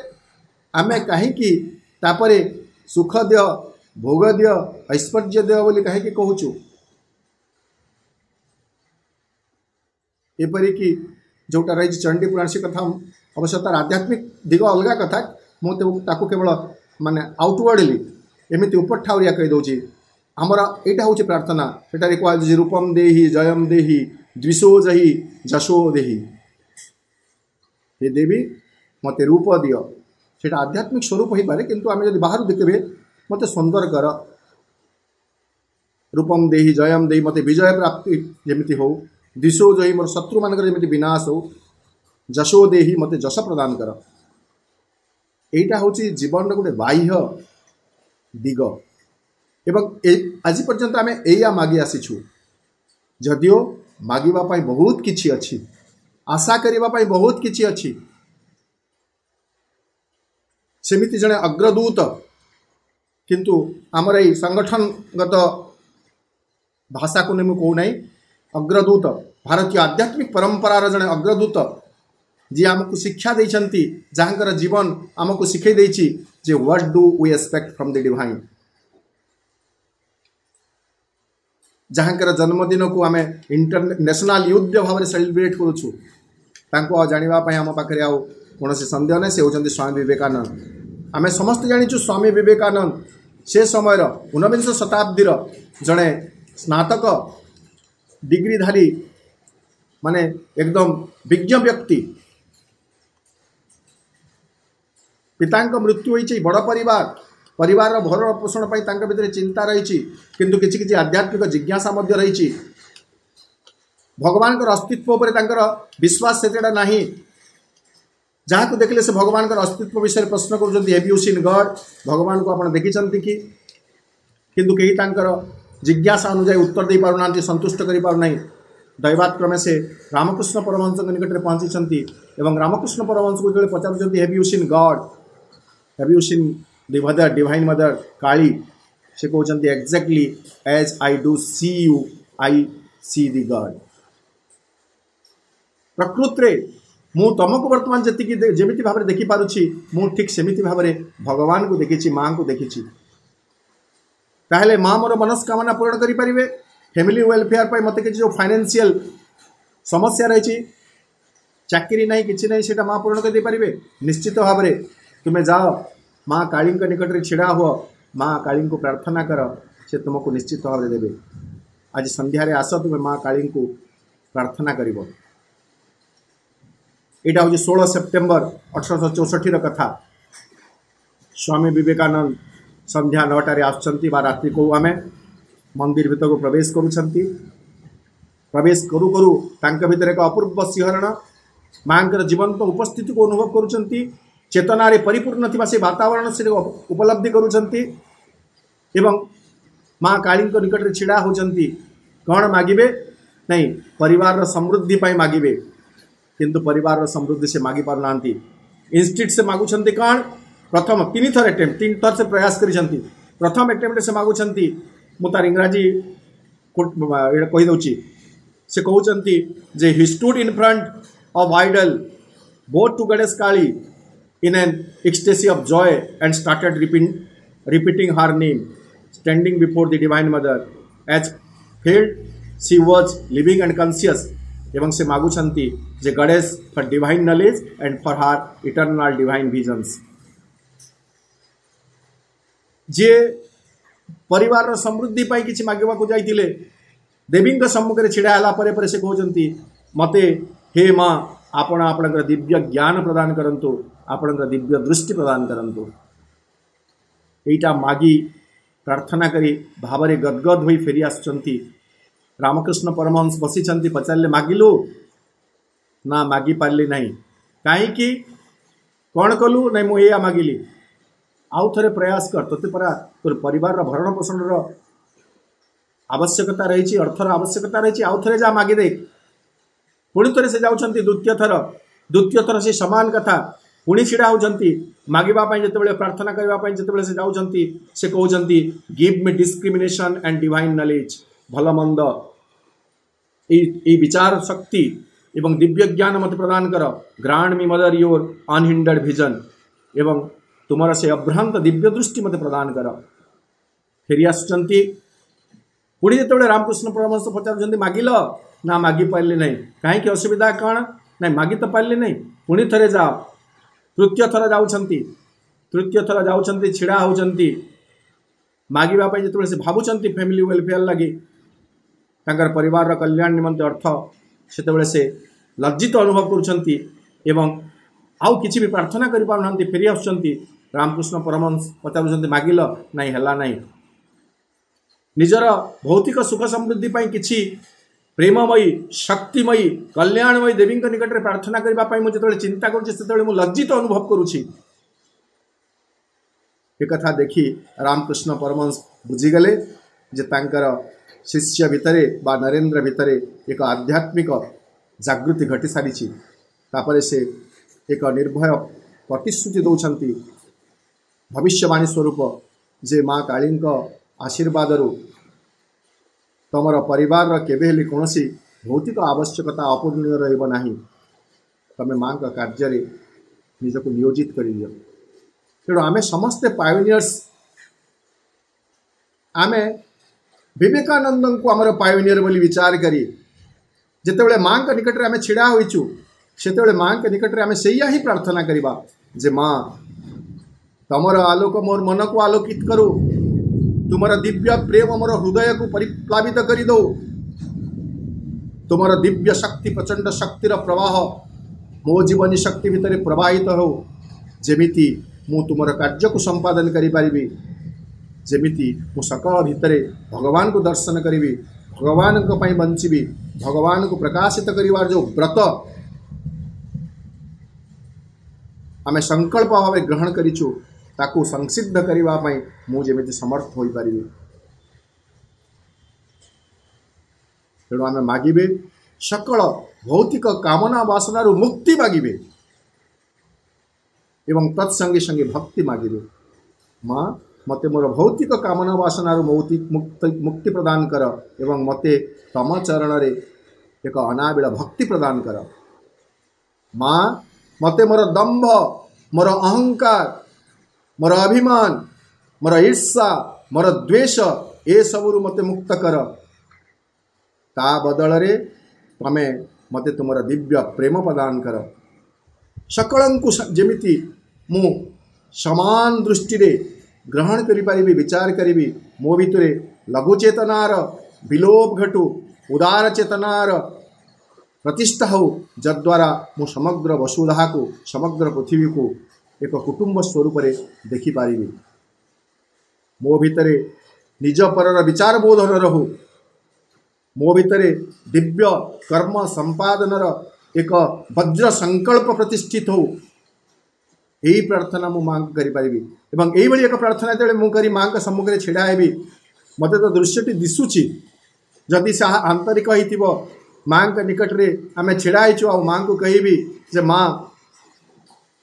आमे कहीं तापरे सुख दियो भोग दियो ऐश्वर्य दियो बोली कहीं कहूचु एपरिकी जोटा रही चंडी पुराण से कथा अवश्य तार आध्यात्मिक दिग अलग कथा मुझे केवल माने आउटवर्डली एमती ऊपर ठाउरिया कही दूची आमर यहाँ हूँ प्रार्थना सेटारे कहुच्छे रूपम देहि जयम देहि द्विषो जहि जशो देहि हे देवी मते रूप दियो सेटा आध्यात्मिक स्वरूप हो पारे किंतु आम जब बाहर देखिए मते सुंदर कर रूपम देहि जयम देहि मते विजय प्राप्ति जमी हो दिशो जहि मोर शत्रु मानकर जमी विनाश हो जशो देहि मते जश प्रदान कर एटा हूँ जीवन गोटे बाह्य दिग एवं आज पर्यंत आम एया मागी आसीछु जदिओ मागिबा पाई बहुत किछि अछि आशा करिबा पाई बहुत किछि अछि सेमिति जने अग्रदूत किंतु आमर ये संगठनगत भाषा को नहीं कहू नहीं अग्रदूत भारतीय आध्यात्मिक परंपरार जने अग्रदूत जी आमको शिक्षा देइछंती जहाँकर जीवन आमको शिखै देइछि जे what do we expect from the divine जहाँकर जन्मदिन को आम इंटरनेशनल युद्ध भाव में सेलिब्रेट करुछु तांको जानिबा आम पाखे आउ कौन सन्देह नहीं से होचंती स्वामी विवेकानंद आम समस्त जानिछु स्वामी विवेकानंद से समय 19 शताब्दीर जड़े स्नातक डिग्रीधारी माने एकदम विज्ञ व्यक्ति पिता मृत्यु होती बड़ परिवार भरण पोषण भीतर चिंता रही किंतु किसी किसी आध्यात्मिक जिज्ञासा रही भगवान अस्तित्व पर विश्वास से नहीं जहाँ को देखले से भगवान अस्तित्व विषय प्रश्न कर हैव यू सीन गॉड भगवान को आप देखी कि किंतु कई जिज्ञासा अनुजाई उत्तर दे पारना संतुष्ट कर पारना दैवात्क्रमे से रामकृष्ण परमहंस निकट में पहुँची एवं रामकृष्ण परमहंस को जो पचार have you seen God have you seen the mother divine mother Kali से कहते exactly as I do see you I see the God प्रकृत रे ମୁଁ ତମକୁ ବର୍ତ୍ତମାନ ଯେମିତି ଭାବରେ ଦେଖିପାରୁଛି ମୁଁ ଠିକ୍ ସେମିତି ଭାବରେ ଭଗବାନଙ୍କୁ ଦେଖିଛି, ମାଆଙ୍କୁ ଦେଖିଛି। ତାହେଲେ ମା ମୋର ମନସ୍କାମନା ପୂରଣ କରିପାରିବେ। ଫ୍ୟାମିଲି ୱେଲଫେୟାର ପାଇଁ ମୋତେ କିଛି ଯେଉଁ ଫାଇନାନ୍ସିଆଲ ସମସ୍ୟା ରହିଛି, ଚାକିରି ନାହିଁ କିଛି ନାହିଁ, ସେଇଟା ମା ପୂରଣ କରିଦେଇପାରିବେ। ନିଶ୍ଚିତ ଭାବରେ ତୁମେ ଯାଅ ମା କାଳୀଙ୍କ ନିକଟରେ ଛିଡ଼ା ହୁଅ, ମା କାଳୀଙ୍କୁ ପ୍ରାର୍ଥନା କର, ସେ ତୁମକୁ ନିଶ୍ଚିତ ଭାବରେ ଦେବେ। ଆଜି ସନ୍ଧ୍ୟାରେ ଆସ, ତୁମେ ମା କାଳୀଙ୍କୁ ପ୍ରାର୍ଥନା କରିବ। ଏଇଟା ହେଉଛି 16 ସେପ୍ଟେମ୍ବର 1864 କଥା। ସ୍ୱାମୀ ବିବେକାନନ୍ଦ ସନ୍ଧ୍ୟା 9টাରେ ଆସୁଛନ୍ତି ବା ରାତ୍ରି କହୁ ଆମେ, ମନ୍ଦିର ଭିତରକୁ ପ୍ରବେଶ କରୁଛନ୍ତି। ପ୍ରବେଶ କରୁ କରୁ ତାଙ୍କ ଭିତରେ ଏକ ଅପୂର୍ବ ଶିହରଣ, ମାଙ୍କର ଜୀବନ୍ତ ଉପସ୍ଥିତିକୁ ଅନୁଭବ କରୁଛନ୍ତି। ଚେତନାରେ ପରିପୂର୍ଣ୍ଣ ଥିବା ସେ ବାତାବରଣ ସେ ଉପଲବ୍ଧି କରୁଛନ୍ତି ଏବଂ ମା କାଳୀଙ୍କ ନିକଟରେ ଛିଡ଼ା ହେଉଛନ୍ତି। କ'ଣ ମାଗିବେ? ନାହିଁ, ପରିବାରର ସମୃଦ୍ଧି ପାଇଁ ମାଗିବେ, କିନ୍ତୁ ପରିବାରର ସମୃଦ୍ଧି ସେ ମାଗି ପାରୁନାହାନ୍ତି। ଇନଷ୍ଟିଟ୍ ସେ ମାଗୁଛନ୍ତି କ'ଣ? ପ୍ରଥମ 3 ଥର ଆଟେମ୍ପ୍ଟ, 3 ଥର ସେ ପ୍ରୟାସ କରିଛନ୍ତି। ପ୍ରଥମ ଆଟେମ୍ପ୍ଟରେ ସେ ମାଗୁଛନ୍ତି, ମୁଁ ତାର ଇଂରାଜୀ ଏଇଟା କହିଦେଉଛି, ସେ କହୁଛନ୍ତି ଯେ he stood in front of idol both to goddess Kali in an ecstasy of joy and started repeating her name, standing before the Divine Mother as felt she was living and conscious. ଏବଂ ସେ ମାଗୁଛନ୍ତି ଯେ goddess for divine knowledge and for her eternal divine visions. ଯିଏ ପରିବାରର ସମୃଦ୍ଧି ପାଇଁ କିଛି ମାଗିବାକୁ ଯାଇଥିଲେ, ଦେବୀଙ୍କ ସମ୍ମୁଖରେ ଛିଡ଼ା ହେଲା ପରେ ପରେ ସେ କହୁଛନ୍ତି, ମୋତେ ହେ ମା ଆପଣ ଆପଣଙ୍କର ଦିବ୍ୟ ଜ୍ଞାନ ପ୍ରଦାନ କରନ୍ତୁ, ଆପଣଙ୍କର ଦିବ୍ୟ ଦୃଷ୍ଟି ପ୍ରଦାନ କରନ୍ତୁ। ଏଇଟା ମାଗି ପ୍ରାର୍ଥନା କରି ଭାବରେ ଗଦଗଦ ହୋଇ ଫେରି ଆସୁଛନ୍ତି। ରାମକୃଷ୍ଣ ପରମହଂସ ବସିଛନ୍ତି, ପଚାରିଲେ ମାଗିଲୁ? ନା, ମାଗିପାରିଲି ନାହିଁ। କାହିଁକି? କ'ଣ କଲୁ? ନାଇଁ, ମୁଁ ଏଇଆ ମାଗିଲି। ଆଉ ଥରେ ପ୍ରୟାସ କର, ତୋତେ ପରା ତୋର ପରିବାରର ଭରଣ ପୋଷଣର ଆବଶ୍ୟକତା ରହିଛି, ଅର୍ଥର ଆବଶ୍ୟକତା ରହିଛି, ଆଉ ଥରେ ଯା ମାଗି ଦେଖ। ପୁଣି ଥରେ ସେ ଯାଉଛନ୍ତି ଦ୍ୱିତୀୟ ଥର ସେ ସମାନ କଥା ପୁଣି ଛିଡ଼ା ହେଉଛନ୍ତି ମାଗିବା ପାଇଁ। ଯେତେବେଳେ ପ୍ରାର୍ଥନା କରିବା ପାଇଁ ଯେତେବେଳେ ସେ ଯାଉଛନ୍ତି, ସେ କହୁଛନ୍ତି ଗିଭ୍ ମି ଡିସ୍କ୍ରିମିନେସନ୍ ଆଣ୍ଡ ଡିଭାଇନ୍ ନଲେଜ୍, ଭଲ ମନ୍ଦ এই ବିଚାର ଶକ୍ତି ଏବଂ ଦିବ୍ୟ ଜ୍ଞାନ ମୋତେ ପ୍ରଦାନ କର। ଗ୍ରାଣ୍ଟ ମି ମଦର ୟୋର ଅନହିଣ୍ଡର୍ଡ ଭିଜନ, ଏବଂ ତୁମର ସେ ଅଭ୍ରାନ୍ତ ଦିବ୍ୟ ଦୃଷ୍ଟି ମୋତେ ପ୍ରଦାନ କର। ଫେରି ଆସୁଛନ୍ତି। ପୁଣି ଯେତେବେଳେ ରାମକୃଷ୍ଣ ପରମହଂସ ପଚାରୁଛନ୍ତି ମାଗିଲ? ନା, ମାଗିପାରିଲି ନାହିଁ। କାହିଁକି? ଅସୁବିଧା କ'ଣ? ନାଇଁ, ମାଗି ତ ପାରିଲି ନାହିଁ। ପୁଣି ଥରେ ଯାଅ। ତୃତୀୟ ଥର ଯାଉଛନ୍ତି, ଛିଡ଼ା ହେଉଛନ୍ତି ମାଗିବା ପାଇଁ। ଯେତେବେଳେ ସେ ଭାବୁଛନ୍ତି ଫ୍ୟାମିଲି ୱେଲଫେୟାର ଲାଗି, ତାଙ୍କର ପରିବାରର କଲ୍ୟାଣ ନିମନ୍ତେ ଅର୍ଥ, ସେତେବେଳେ ସେ ଲଜ୍ଜିତ ଅନୁଭବ କରୁଛନ୍ତି ଏବଂ ଆଉ କିଛି ବି ପ୍ରାର୍ଥନା କରିପାରୁନାହାନ୍ତି। ଫେରି ଆସୁଛନ୍ତି। ରାମକୃଷ୍ଣ ପରମହଂସ ପଚାରୁଛନ୍ତି ମାଗିଲ? ନାଇଁ, ହେଲା ନାହିଁ। ନିଜର ଭୌତିକ ସୁଖ ସମୃଦ୍ଧି ପାଇଁ କିଛି ପ୍ରେମମୟୀ, ଶକ୍ତିମୟୀ, କଲ୍ୟାଣମୟୀ ଦେବୀଙ୍କ ନିକଟରେ ପ୍ରାର୍ଥନା କରିବା ପାଇଁ ମୁଁ ଯେତେବେଳେ ଚିନ୍ତା କରୁଛି, ସେତେବେଳେ ମୁଁ ଲଜ୍ଜିତ ଅନୁଭବ କରୁଛି। ଏକଥା ଦେଖି ରାମକୃଷ୍ଣ ପରମହଂସ ବୁଝିଗଲେ ଯେ ତାଙ୍କର ଶିଷ୍ୟ ଭିତରେ ବା ନରେନ୍ଦ୍ର ଭିତରେ ଏକ ଆଧ୍ୟାତ୍ମିକ ଜାଗୃତି ଘଟି ସାରିଛି। ତାପରେ ସେ ଏକ ନିର୍ଭୟ ପ୍ରତିଶ୍ରୁତି ଦେଉଛନ୍ତି ଭବିଷ୍ୟବାଣୀ ସ୍ୱରୂପ ଯେ ମା କାଳୀଙ୍କ ଆଶୀର୍ବାଦରୁ ତମର ପରିବାରର କେବେ ହେଲେ କୌଣସି ଭୌତିକ ଆବଶ୍ୟକତା ଅପୂର୍ଣ୍ଣ ରହିବ ନାହିଁ। ତମେ ମାଙ୍କ କାର୍ଯ୍ୟରେ ନିଜକୁ ନିୟୋଜିତ କରିଦିଅ। ତେଣୁ ଆମେ ସମସ୍ତେ ପାୟୋନିୟର୍ସ। ଆମେ ବିବେକାନନ୍ଦଙ୍କୁ ଆମର ପାୟୋନିୟର ବୋଲି ବିଚାର କରି ଯେତେବେଳେ ମାଙ୍କ ନିକଟରେ ଆମେ ଛିଡ଼ା ହୋଇଛୁ, ସେତେବେଳେ ମାଙ୍କ ନିକଟରେ ଆମେ ସେଇଆ ହିଁ ପ୍ରାର୍ଥନା କରିବା ଯେ ମା ତମର ଆଲୋକ ମୋର ମନକୁ ଆଲୋକିତ କରୁ, ତୁମର ଦିବ୍ୟ ପ୍ରେମ ମୋର ହୃଦୟକୁ ପରିପ୍ଲାବିତ କରିଦେଉ, ତୁମର ଦିବ୍ୟ ଶକ୍ତି ପ୍ରଚଣ୍ଡ ଶକ୍ତିର ପ୍ରବାହ ମୋ ଜୀବନୀ ଶକ୍ତି ଭିତରେ ପ୍ରବାହିତ ହେଉ, ଯେମିତି ମୁଁ ତୁମର କାର୍ଯ୍ୟକୁ ସମ୍ପାଦନ କରିପାରିବି, ଯେମିତି ମୁଁ ସକାଳ ଭିତରେ ଭଗବାନଙ୍କୁ ଦର୍ଶନ କରିବି, ଭଗବାନଙ୍କ ପାଇଁ ବଞ୍ଚିବି, ଭଗବାନଙ୍କୁ ପ୍ରକାଶିତ କରିବାର ଯେଉଁ ବ୍ରତ ଆମେ ସଂକଳ୍ପ ଭାବେ ଗ୍ରହଣ କରିଛୁ, ତାକୁ ସଂସିଦ୍ଧ କରିବା ପାଇଁ ମୁଁ ଯେମିତି ସମର୍ଥ ହୋଇପାରିବି। ତେଣୁ ଆମେ ମାଗିବେ, ସକଳ ଭୌତିକ କାମନା ବାସନାରୁ ମୁକ୍ତି ମାଗିବେ ଏବଂ ତତ୍ସଙ୍ଗେ ସଙ୍ଗେ ଭକ୍ତି ମାଗିବେ। ମା ମୋତେ ମୋର ଭୌତିକ କାମନା ବାସନାରୁ ମୁକ୍ତି ପ୍ରଦାନ କର ଏବଂ ମୋତେ ତମ ଚରଣରେ ଏକ ଅନାବିଳ ଭକ୍ତି ପ୍ରଦାନ କର। माँ मते मोर दंभ मोर अहंकार मोर अभिमान मोर ईर्षा मोर द्वेष ए सबुरु मते मुक्त कर। ता बदल रे तमे मते तुमर दिव्य प्रेम प्रदान कर। सकलंकु जेमिति मु समान दृष्टि रे ग्रहण करि परिबि विचार करिबि मो भितरे लघु चेतनार विलोप घटु उदार चेतनार प्रतिष्ठा हो जद्वारा मु समग्र वसुधा को समग्र पृथ्वी को एक कुटुंब स्वरूप रे देखि पारिबि। मो भितरे निज परर विचार बोध न रहु। मो भितरे दिव्य कर्म संपादनर एक वज्र संकल्प प्रतिष्ठित हो। यही प्रार्थना मु मां करि पारिबि एवं एई भली एक प्रार्थना जेले मु करी मां के सम्मुख रे छिड़ा हेबि मते तो दृश्यटी दिसुची जदि सा आंतरिक हितिबो मां के निकट रे आमे छिड़ा हिचु आ मां को कहिबि जे मां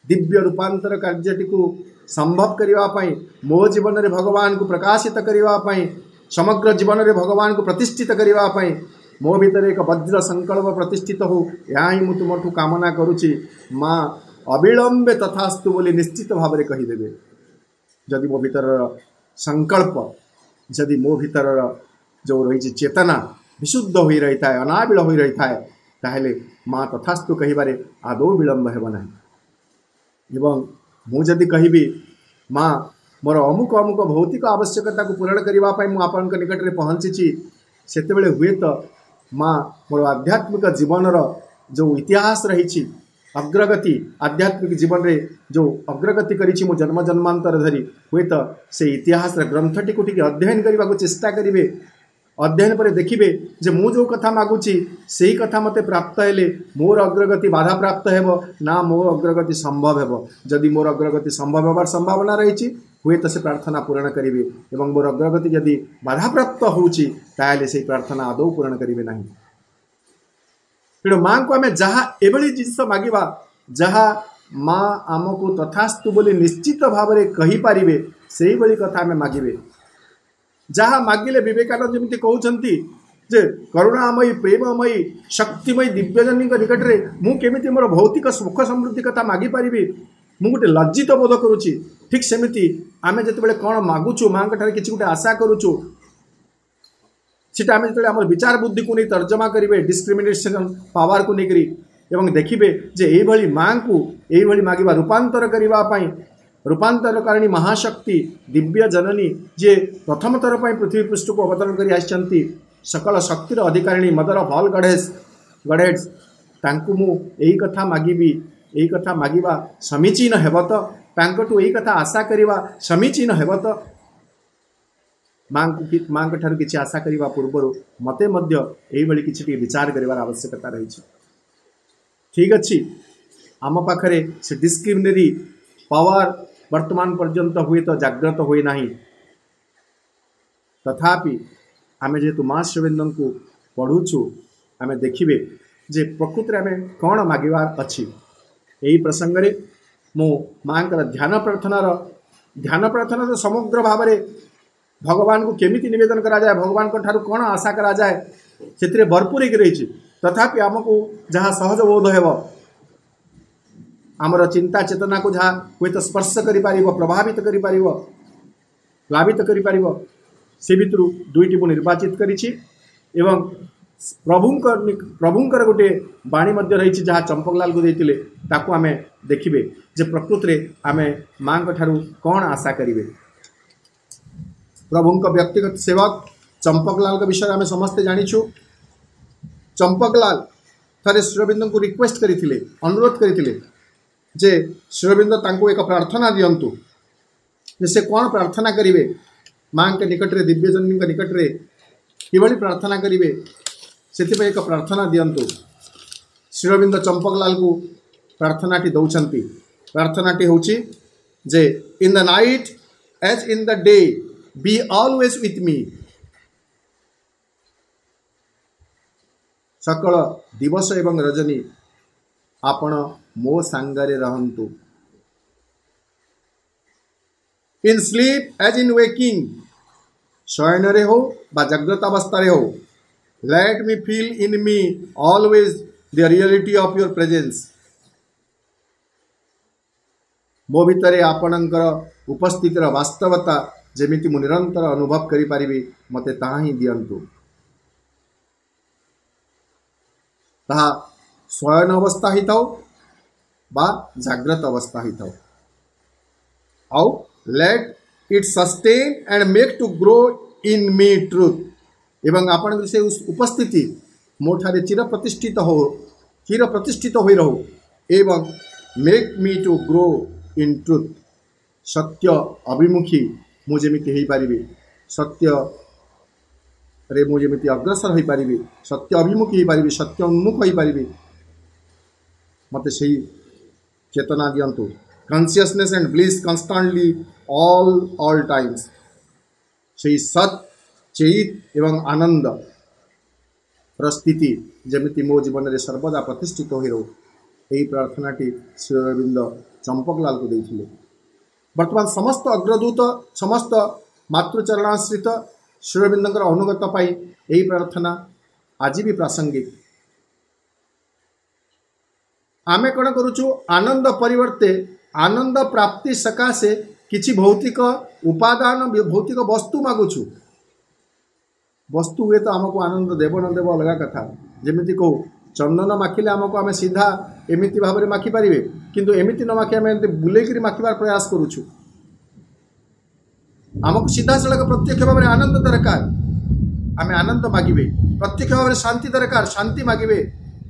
दिव्य रूपांतर कार्यटी को संभव करिवा पई मो जीवन रे भगवान को प्रकाशित करिवा पई समग्र जीवन रे भगवान को प्रतिष्ठित करिवा पई मो भीतर एक वज्र संकल्प प्रतिष्ठित हो या ही मु तुमठु कामना करूची। मां अविलंबे तथास्तु बोली निश्चित भाव में कहीदेवे। जदि मो भीतर संकल्प जदि मो भीतर जो रही चेतना विशुद्ध हो रही है अनाबिल हो रही है ताहले माँ तथास्तु कहिबारे आदौ विलंब हेब नहीं। एवं मु जदि कहिबि माँ मोर अमुक अमुक भौतिक आवश्यकता को पूरण करने मु आपन निकट में पहुँची सेतेबेले हुए तो माँ मोर आध्यात्मिक जीवनर जो इतिहास रही अग्रगति आध्यात्मिक जीवन रे जो अग्रगति करिछि मु जन्म जन्मांतर धरी हुए तो से इतिहास ग्रंथटी को टिके अध्ययन करने को चेष्टा करिवे। अध्ययन पर देखिए जे मु जो कथा मागुची से ही कथा मते प्राप्त हेले मोर अग्रगति बाधा प्राप्त हेब ना मोर अग्रगति संभव हेब। जदि मोर अग्रगति संभव होबार संभावना रही हुए तो से प्रार्थना पूरण करिवे एवं मोर अग्रगति जदि बाधा प्राप्त होउची ताले से प्रार्थना आदौ पूरण करिवे नहीं। तेणु माँ को आम जहाँ एभली जिस मागिबा जहाँ माँ आमको तथास्तु बोली निश्चित भाव में कहींपारे से भली कथा आम मागिबे। जहाँ मागिले विवेकानंद जमी कहते जे करुणामयी प्रेममयी शक्तिमयी दिव्यजनी निकट में मुझे मोर भौतिक सुख समृद्धि कथा मागिपारि मु गोटे लज्जित बोध करुच्ची। ठीक सेमिति आम जिते कौन मागुचु माँ किसी गोटे आशा करुचु सीटा आम जो आम विचार बुद्धि को नहीं तर्जमा करेंगे डिस्क्रिमिनेशन पावर को लेकर एवं देखिए जे यही माँ को यही मागिबा रूपांतर करने रूपांतरकारिणी महाशक्ति दिव्य जननी जे प्रथम थर पर पृथ्वी पृष्ठ को अवतरण कर आसचंती सकल शक्तिर अधिकारिणी मदर ऑफ ऑल गॉडेस तांकु मु यही कथा मागिबी यही कथा मागिबा समीचीन हेब तो तांकटू यही कथा आशा करिबा समीचीन हेब तो माँ ठार किसी आशा करने पूर्व मते मध्य यही भली किसी विचार करिवार आवश्यकता रही। ठीक अच्छी आम पाखरे से डिस्क्रिमिनरी पावर वर्तमान पर्यंत हुए तो जागृत हुए नहीं तथापि आम जेहेतु माँ श्रीविंद को पढ़ुचु आम देखिए जे प्रकृति आम कौन मागिबार अच्छी। यही प्रसंग रे मो माँ ध्यान प्रार्थना तो समग्र भाव में भगवान को केमिति निवेदन करा जाए भगवान को ठारू कौन आशा करा जाए से भरपूर हो रही तथापि आमको जहाँ सहज बोध हेब आमर चिंता चेतना को जहाँ हुए तो स्पर्श कर प्रभावित कर प्लावित कर से भितर दुईटी मु निर्वाचित करिछि एवं प्रभुंकर गोटे बाणी मध्य रही जहाँ चंपकलाल को देते ताकू आम देखिए जे प्रकृति रे आम माँ ठारू कौन आशा करिवे। प्रभुंक व्यक्तिगत सेवक चंपकलाल के विषय में समस्ते जानिछु। चंपकलाल थरे श्रीअरविंद को रिक्वेस्ट करथिले अनुरोध करथिले जे श्रीअरविंद तांको एक प्रार्थना दियंतु से कौन प्रार्थना करिवे माँ के निकट रे दिव्यजनी के निकट रे किभली प्रार्थना करिवे से एक प्रार्थना दियंतु। श्रीअरविंद चंपकलाल को प्रार्थनाटी दौरान प्रार्थनाटी होची जे in the night as in the day be always with me. सकल दिवस एवं रजनी आपण मो सांगरे रहंतु। In sleep as in waking शयन रे हो बा जाग्रत अवस्था रे हो let me feel in me always the reality of your presence. मो भितर आपणकर उपस्थितिर वास्तवता जेमिति मु निरंतर अनुभव करि परिबि मते ताहा ही दियंतु। ताहा स्वयं अवस्था ही थाउ बा जाग्रत अवस्था ही थाउ आउ let it sustain and make to grow in me truth एवं आपण से उस उपस्थिति मोठारे चिर प्रतिष्ठित हो रहो एवं make me to grow in truth सत्य अभिमुखी मु जेमिति हेई पारिबी सत्य रे मु जेमिति अग्रसर होई पारिबी सत्य अभिमुखी होई पारिबी सत्य उन्मुख होई पारिबी मते सही चेतना दियंतु। Consciousness and bliss constantly all times सही सत चेत एवं आनंद स्थिति जेमिति मो जीवन में सर्वदा प्रतिष्ठित हो रहो यही प्रार्थनाटी श्री अरविंद चंपकलाल को देइथिले। वर्तमान समस्त अग्रदूत समस्त मातृचरणाश्रित श्री अरविंदर अनुगत पाई यही प्रार्थना आज भी प्रासंगिक। आमे कौन करुचु आनंद परिवर्ते आनंद प्राप्ति सकाशे किछि भौतिक उपादान भौतिक वस्तु मागुछु। वस्तु हुए तो आमको आनंद देव न देव अलग कथा जेमिति कहू चंदन माखिले आमको आम सीधा एमिति भाव में माखि पारे किंतु एमिति न माखि आम बुलेकरी माखिबार प्रयास करुछु। आमको सीधा सड़क प्रत्यक्ष भाव में आनंद दरकार आम आनंद मागिबे प्रत्यक्ष भाव में शांति दरकार शांति मागिबे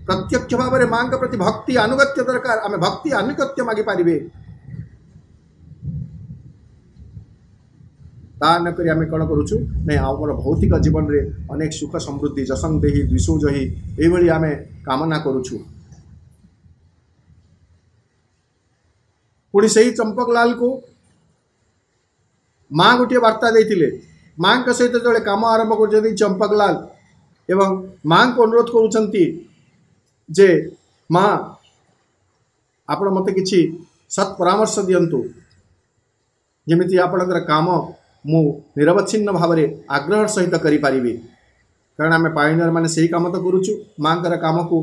प्रत्यक्ष भाव में मां प्रति भक्ति अनुगत्य दरकार आम भक्ति अनुगत्य मागि पारिबे। ता न करी आम कौन करुचु नहीं आमर भौतिक जीवन रे अनेक सुख समृद्धि जसंग देही द्विषौजही यही आम कामना करुचु। पुणी से चंपकलाल को माँ गोटे वार्ता देते माँ सहित जो कम आरंभ कर चंपकलाल एवं माँ को अनुरोध करुँचे जे माँ आपण मत किछि सत् परामर्श दियंतु जेमिति आपणकर काम मु निरवच्छिन्न भाव में आग्रह सहित करि पारिबी कारण आम पायनियर माने सही काम तो करुचु माँ काम को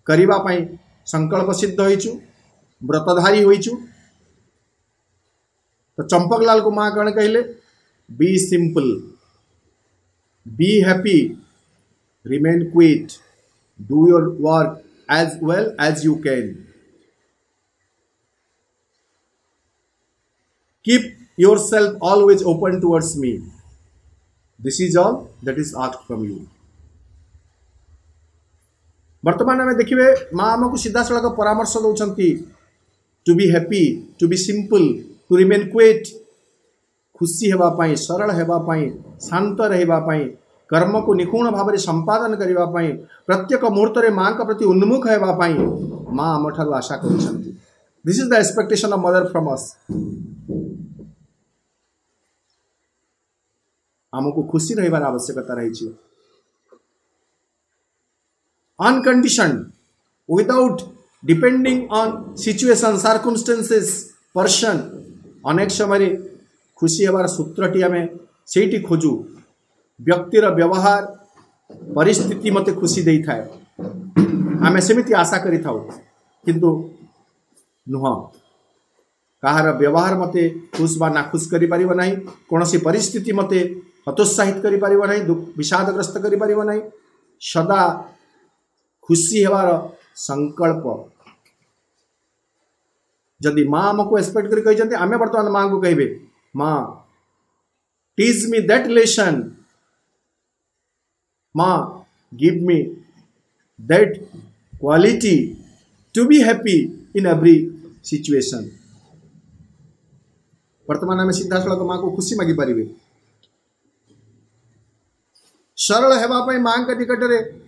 करिबा पई संकल्प सिद्ध होइचु व्रतधारी होइचु। तो चंपकलाल को माँ कौन कहले be simple be happy remain quiet do your work as well as you can keep yourself always open towards me this is all that is asked from you। वर्तमान में देखिए माँ आमको सीधा सड़क परामर्श दौरान to be happy to be simple to remain quiet खुशी हेबापाई सरल हेबापाई शांत रहिबापाई कर्म को निपुण भाव में संपादन करने प्रत्येक मुहूर्त में माँ का प्रति उन्मुख हेबापाई माँ आम ठारू आशा कर this is the expectation of mother from us. आमको खुशी रहिबार आवश्यकता रही unconditioned without depending on situation circumstances person अनेक समय खुशी हेबार सूत्रटी आम से खोजु व्यक्तिर व्यवहार परिस्थिति मते खुशी दे थाए आम सेमिति आशा करि थाउ किंतु नुह कहार व्यवहार मते खुश बा नाखुश करि परिबो नाही कौन सी परिस्थिति मते हतोत्साहित करि परिबो नाही विषादग्रस्त करि परिबो नाही सदा खुशी हेबार संकल्प जदि माँ आमको एक्सपेक्ट करि कहिसंते आमे वर्तमान माँ को कहबे माँ टीच मी दैट लेसन माँ give me that quality to be happy in every situation. वर्तमान आम सीधा सड़क माँ को खुशी मागी पारे सरल हेबाई माँ का निकट में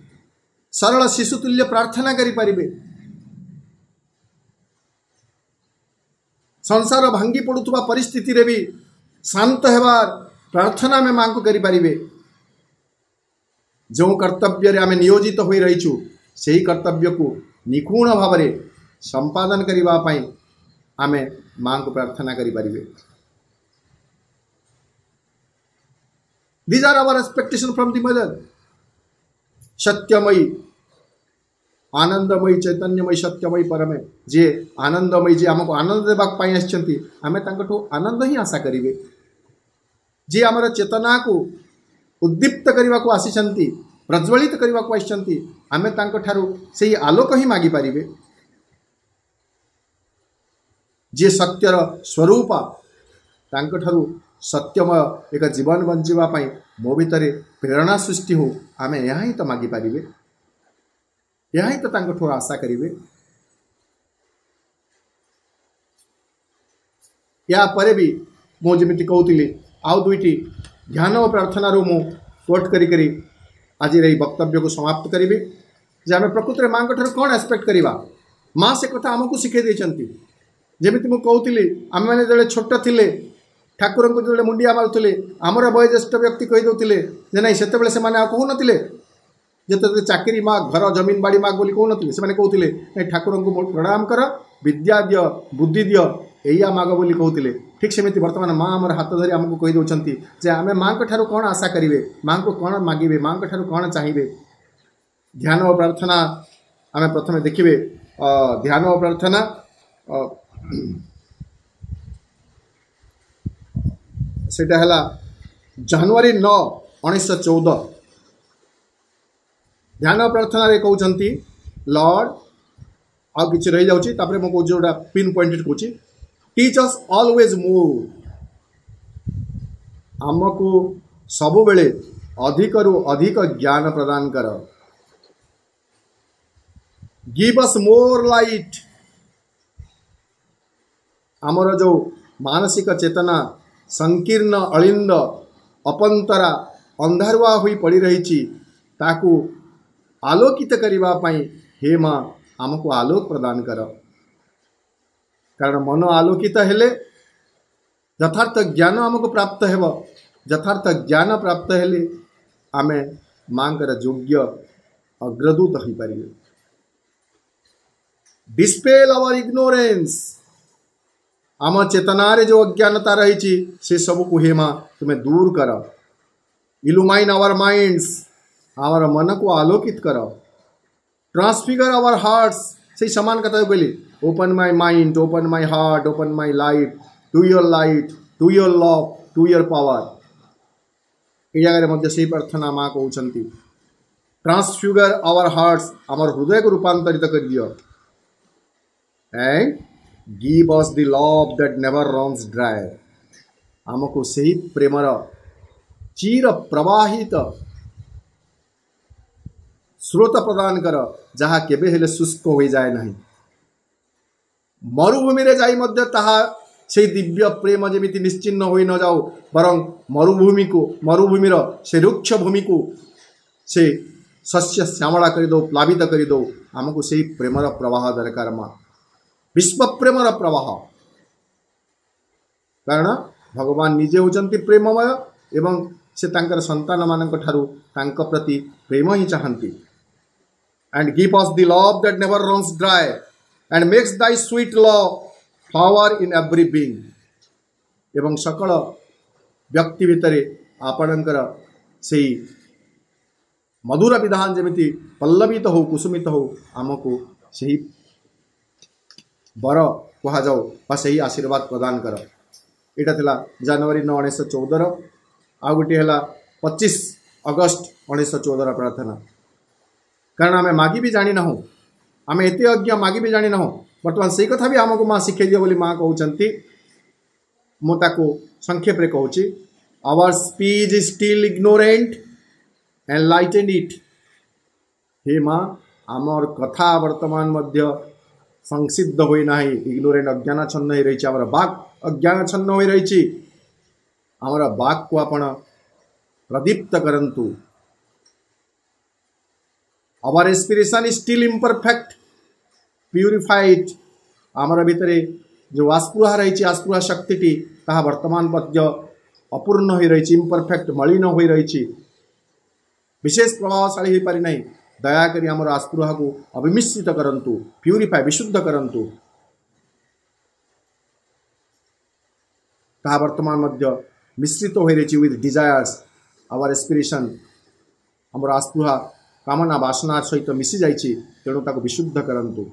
सरल शिशुतुल्य प्रार्थना करि पारिबे संसार भांगी पड़ुवा परिस्थिति रे भी शांत हेबार प्रार्थना में माँ को करि पारिबे जो कर्तव्य रे आमे नियोजित होई रहिछु सेही कर्तव्य को निपुण भाव में संपादन करिबा पई आमे माँ को प्रार्थना करि पारिबे। These are our expectation from the mother. सत्यमयी आनंदमयी चैतन्यमयी सत्यमयी परमे जे आनंदमयी जे आमको आनंद देवाक पाई आछंती आमे तांकठो आनंद ही आशा करिवे जे आमर चेतना को उद्दीप्त करने को आसी प्रज्वलित करने को आसी आमे तांकठारु सेही आलोक ही मागी पारिबे जे सत्यर स्वरूप तांकठारु सत्यमय एक जीवन बंचिबा पाई मो भितरे प्रेरणा सृष्टि हो आमे यहाँ ही तो मागी पारिबे यहाँ ही तो तांकठो आशा करिवे या परे भी मो जेमिति कहूतिली आउ दुईटी ध्यान और प्रार्थना रो मु कोट करी करी आज रही वक्तव्य को समाप्त करी जे आमे प्रकृति माँ ठार कौन एक्सपेक्ट करवा माँ से कथा आमको शिखे देछंती जेमिति मु कहूतिली आमे माने जले छोट थिले ठाकुर को जो मुंडिया मारुले आमर वयोज्येष्ठ व्यक्ति कही दौले जे ना से से कहू नथिले जिते चाकरी माग घर जमीन बाड़ी माग बोली कहू नथिले से कहते नहीं ठाकुर को प्रणाम कर विद्या दिय बुद्धि दिय एया माग बोली कहते ठीक सेमती बर्तमान माँ आमर हाथ धरी आमको कही दौरान जे आम माँ ठार कौन आशा करेंगे माँ को कौन मागे माँ ठार कौन चाहिए ध्यान और प्रार्थना आम प्रथम देखिए ध्यान और प्रार्थना सेटा है जनवरी 9 1914 ध्यान प्रार्थना रे कहते लॉर्ड आउ कि रही जाऊँगी तापर मैं कौच जोटा पिन पॉइंटेड कौच टीच अस ऑलवेज मोर आमको सब बेले अधिक रु अधिक ज्ञान प्रदान कर गिव अस मोर लाइट आमर जो मानसिक चेतना संकीर्ण अलिंद अपंतरा अंधारुआ हुई पड़ी रही ताकू आलोकित करने पाई हे माँ आमको आलोक प्रदान कर कारण मन आलोकित हेले यथार्थ ज्ञान आमको प्राप्त हेब यथार्थ ज्ञान प्राप्त हेले आमे मांकर योग्य अग्रदूत हो पारे डिस्पेल आवर इग्नोरेंस आम चेतना रे जो अज्ञानता रही से सब को हे माँ तुम्हें दूर कर इलुमाइन आवर माइंड्स आवर मन को आलोकित कर ट्रांसफिगर आवर हार्ट्स से समान कथा कहली open my mind open my heart open my light to your love to your power ये जगह मध्य से प्रार्थना माँ कहते ट्रांसफ्यूगर आवर हार्ट्स आमर हृदय को रूपांतरित कर दियो and give us the love that never runs dry आमको सही प्रेमर चिर प्रवाहित स्रोत प्रदान कर जहाँ केबे हेले शुष्क हो जाए नहीं मरुभूमि रे जाई मध्य ताहा से दिव्य प्रेम जेमिति निश्चिन्न हो न जाओ बरं मरुभूमिर से रुक्ष भूमि को से शस्य श्यामला कर दो प्लावित कर दो आमको से प्रेमर प्रवाह दरकार माँ विश्व प्रेमर प्रवाह कारण भगवान निजे होचंती प्रेममय एवं से तांकर संतान मानक ठारू तांक प्रति प्रेम ही चाहती and give us the love that never runs dry and makes Dai sweet love flower in every being एवं सकल व्यक्ति भितर आपणकर से मधुर विधान जमिति पल्लवित हो कुसुमित हो आमको से बर कह जाओ से आशीर्वाद प्रदान कर यहाँ थिला जनवरी 9 1914 आ गोटे है 25 अगस्त 1914 प्रार्थना कारण आम मागी भी जानी ना आम एत अज्ञ मागी भी जानी ना बर्तमान से कथा भी आमको माँ शिखे दियो बोली माँ कहते मुझे संक्षेप रे कहूँ our speech is still ignorant and lighten it हे माँ आमर कथा वर्तमान मध्य संसिद्ध होना इग्नोरेंट अज्ञानाच्छन्न हो रही आमर बाक अज्ञानाच्छन्न हो रही आमर बाक को आपण प्रदीप्त करंतु our aspiration is still imperfect purified आमर भितर जो आस्पृहा रही आस्पृहा शक्ति ताहा वर्तमान मध्य अपूर्ण हो रही इम्परफेक्ट मलिन हो रही विशेष प्रभावशाली हो पारि नहीं दयाकरी आमर आस्पृहा को अविमिश्रित करंतु प्यूरिफाई विशुद्ध करंतु ताहा वर्तमान मध्य मिश्रित हो रही विथ डिजायर्स आवर एस्पिरेशन आमर आस्पृहा कामना वासना सहित मिसी जाइछि तेणु ताको विशुद्ध करंतु।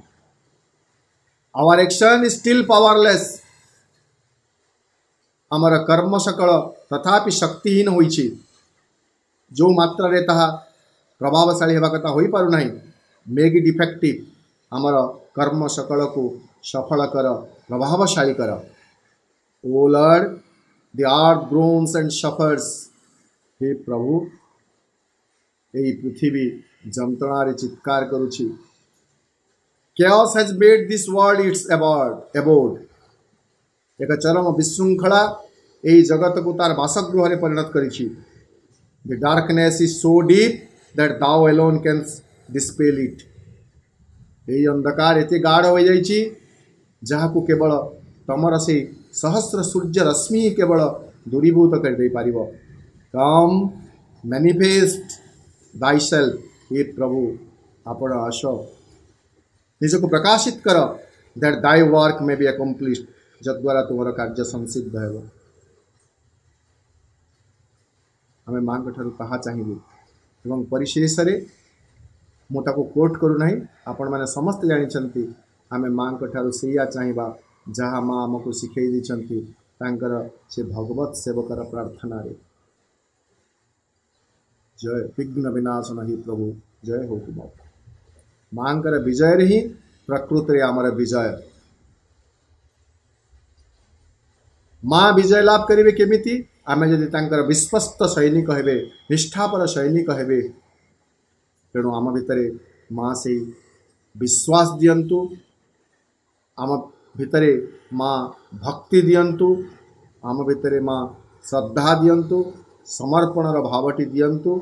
Our action is still powerless. आमर कर्म सकल तथापि शक्तिहीन होइछि। जो मात्रा रे ताहा प्रभावशाली हेबा कथा होई पारु नाही, मेक इट इफेक्टिव। आमर कर्म सकल को सफल कर, प्रभावशाली कर। O Lord, the earth groans and suffers. हे प्रभु, यही पृथ्वी जंत्रणा चित्कार करुछि। chaos has made this world its abode। एक चरम विशृंखला यही जगत को तार बासगृह परिणत करिछि। The darkness is so deep that thou alone canst dispel it। यही अंधकार एते गाढ़ हो जाइछि जहाकु केवल तमर से सहस्र सूर्य रश्मि केवल दूरीभूत कर दे पारिबो। कम मैनिफेस्ट thyself। हे प्रभु, आपण आस निजको प्रकाशित कर, that thy work may be accomplished. जद्वारा तुमर कार्य संसिद्ध हेब। आम माँ ठार कहा चाहिए एवं परिशेष मुझे कोट करू ना, आपण मैंने समस्त जानी आम माँ ठार से चाहिए जहाँ माँ आमको शिखई दी से भगवत सेवकर प्रार्थना रे। जय विघ्न विनाशन ही प्रभु, जय हो तुम। माँ विजय रे ही प्रकृति रे आमर विजय। माँ विजय लाभ करेंगे केमिति? आमे जदि तांकर विश्वस्त सैनिक हेबे, निष्ठापर सैनिक हेबे, तेणु आम भितरे माँ से विश्वास दियंतु, आम भितरे माँ भक्ति दियंतु, आम भितरे माँ श्रद्धा दियंतु, समर्पणर भावटी दियंतु,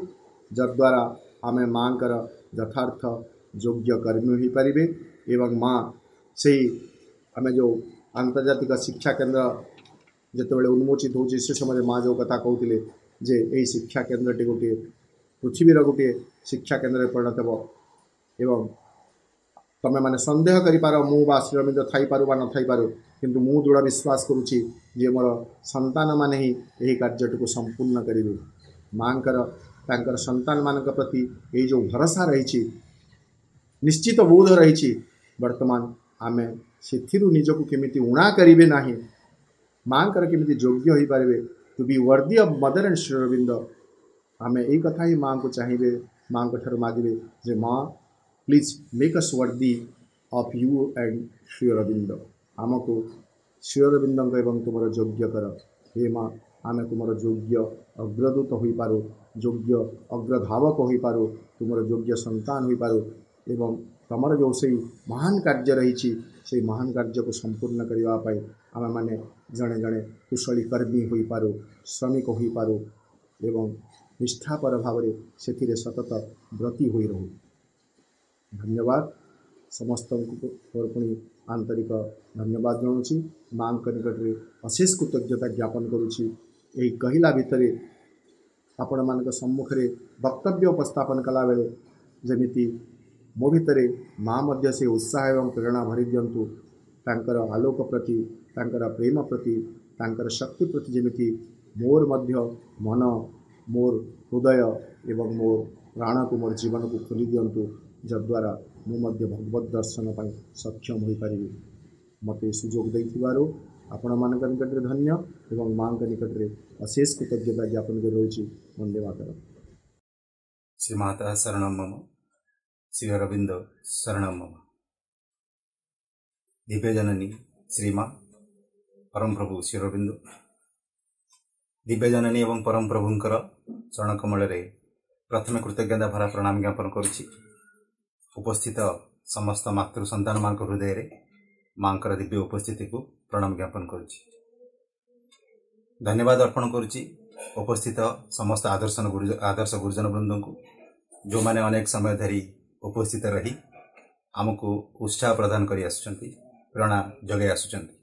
जद्वारा आमे माँकर यथार्थ योग्य कर्मी हो पारिबे। एवं माँ से आमे जो आंतर्जातिक शिक्षा केंद्र जितेबाला उन्मोचित हो से समय माँ जो कथा कहते जे यही शिक्षा केन्द्र टी गोटे पृथ्वीर गोटे शिक्षा केन्द्र परिणत हो। एवं तमें मैंने संदेह करिपार मु बा श्रीअरविंद थाई पारु बा न थाई पारु, किंतु मु दृढ़ विश्वास करुछि जे मोर संतान माने ही यही कार्यटी को संपूर्ण करेंगे। माँकर तांकर संतान मान प्रति ये जो भरोसा रही निश्चित बोध रही, वर्तमान आमे सेथिरु निजको केमिति उणा करिवे नाही, माँकर केमिति योग्य हो पारे to be worthy of mother and Shri Aurobindo. आम यही कथा ही माँ को चाहिए, माँ को ठार मागे जे माँ please make us worthy of you and Shri Aurobindo. आमको श्री अरविंद एवं तुम योग्य कर। हे माँ, आम तुम योग्य अग्रदूत हो पारो, योग्य अग्रधावक हो पारो, तुम योग्य संतान हो पारो, एवं तमर जो से महान कार्य रही से महान कार्य को संपूर्ण करने आम मैंने जड़े जड़े कुशली कर्मी हो पारो, श्रमिक हो पारो, एवं निष्ठापर भाव से सतत व्रती हो रहू। धन्यवाद समस्त पुणी आंतरिक धन्यवाद जनाऊँगी। माँ निकट में अशेष कृतज्ञता ज्ञापन करुँची। यही कहला भितर आपण मान सम्मुखें वक्तव्य उपस्थापन कला बेले जमीती मो भितर माँ मध्य से उत्साह एवं प्रेरणा भरी दिंतु, तांकर आलोक प्रति, तांकर प्रेम प्रति, तांकर शक्ति प्रति जमीती मोर मध्य मन, मोर हृदय एवं मोर प्राण को, मोर जीवन को खोली दिंतु, जद्वारा मु मध्य भगवत दर्शन पर सक्षम हो पारि। मते सुजोग देथिबारो आपण मानक निकट रे धन्य एवं माँ निकट रे अशेष कृतज्ञता ज्ञापन कर रही। वंदे मातरम। श्री माता शरणं मम, श्री अरविंद शरणं मम। दिव्य जननी श्री माँ परम प्रभु श्री अरविंद, दिव्य जननी एवं परम प्रभुंकर चरण कमल प्रथम कृतज्ञता भरा प्रणाम ज्ञापन करुछि। उपस्थित समस्त मातृ संतान मान हृदय रे माँकर दिव्य उपस्थिति को प्रणाम ज्ञापन करुछि। धन्यवाद अर्पण करुछि उपस्थित समस्त आदर्श गुरुजन वृंद को, जो माने अनेक समय धरी उपस्थित रही आमको उत्साह प्रदान करी आसुचंती, प्रेरणा जगै आसुचंती।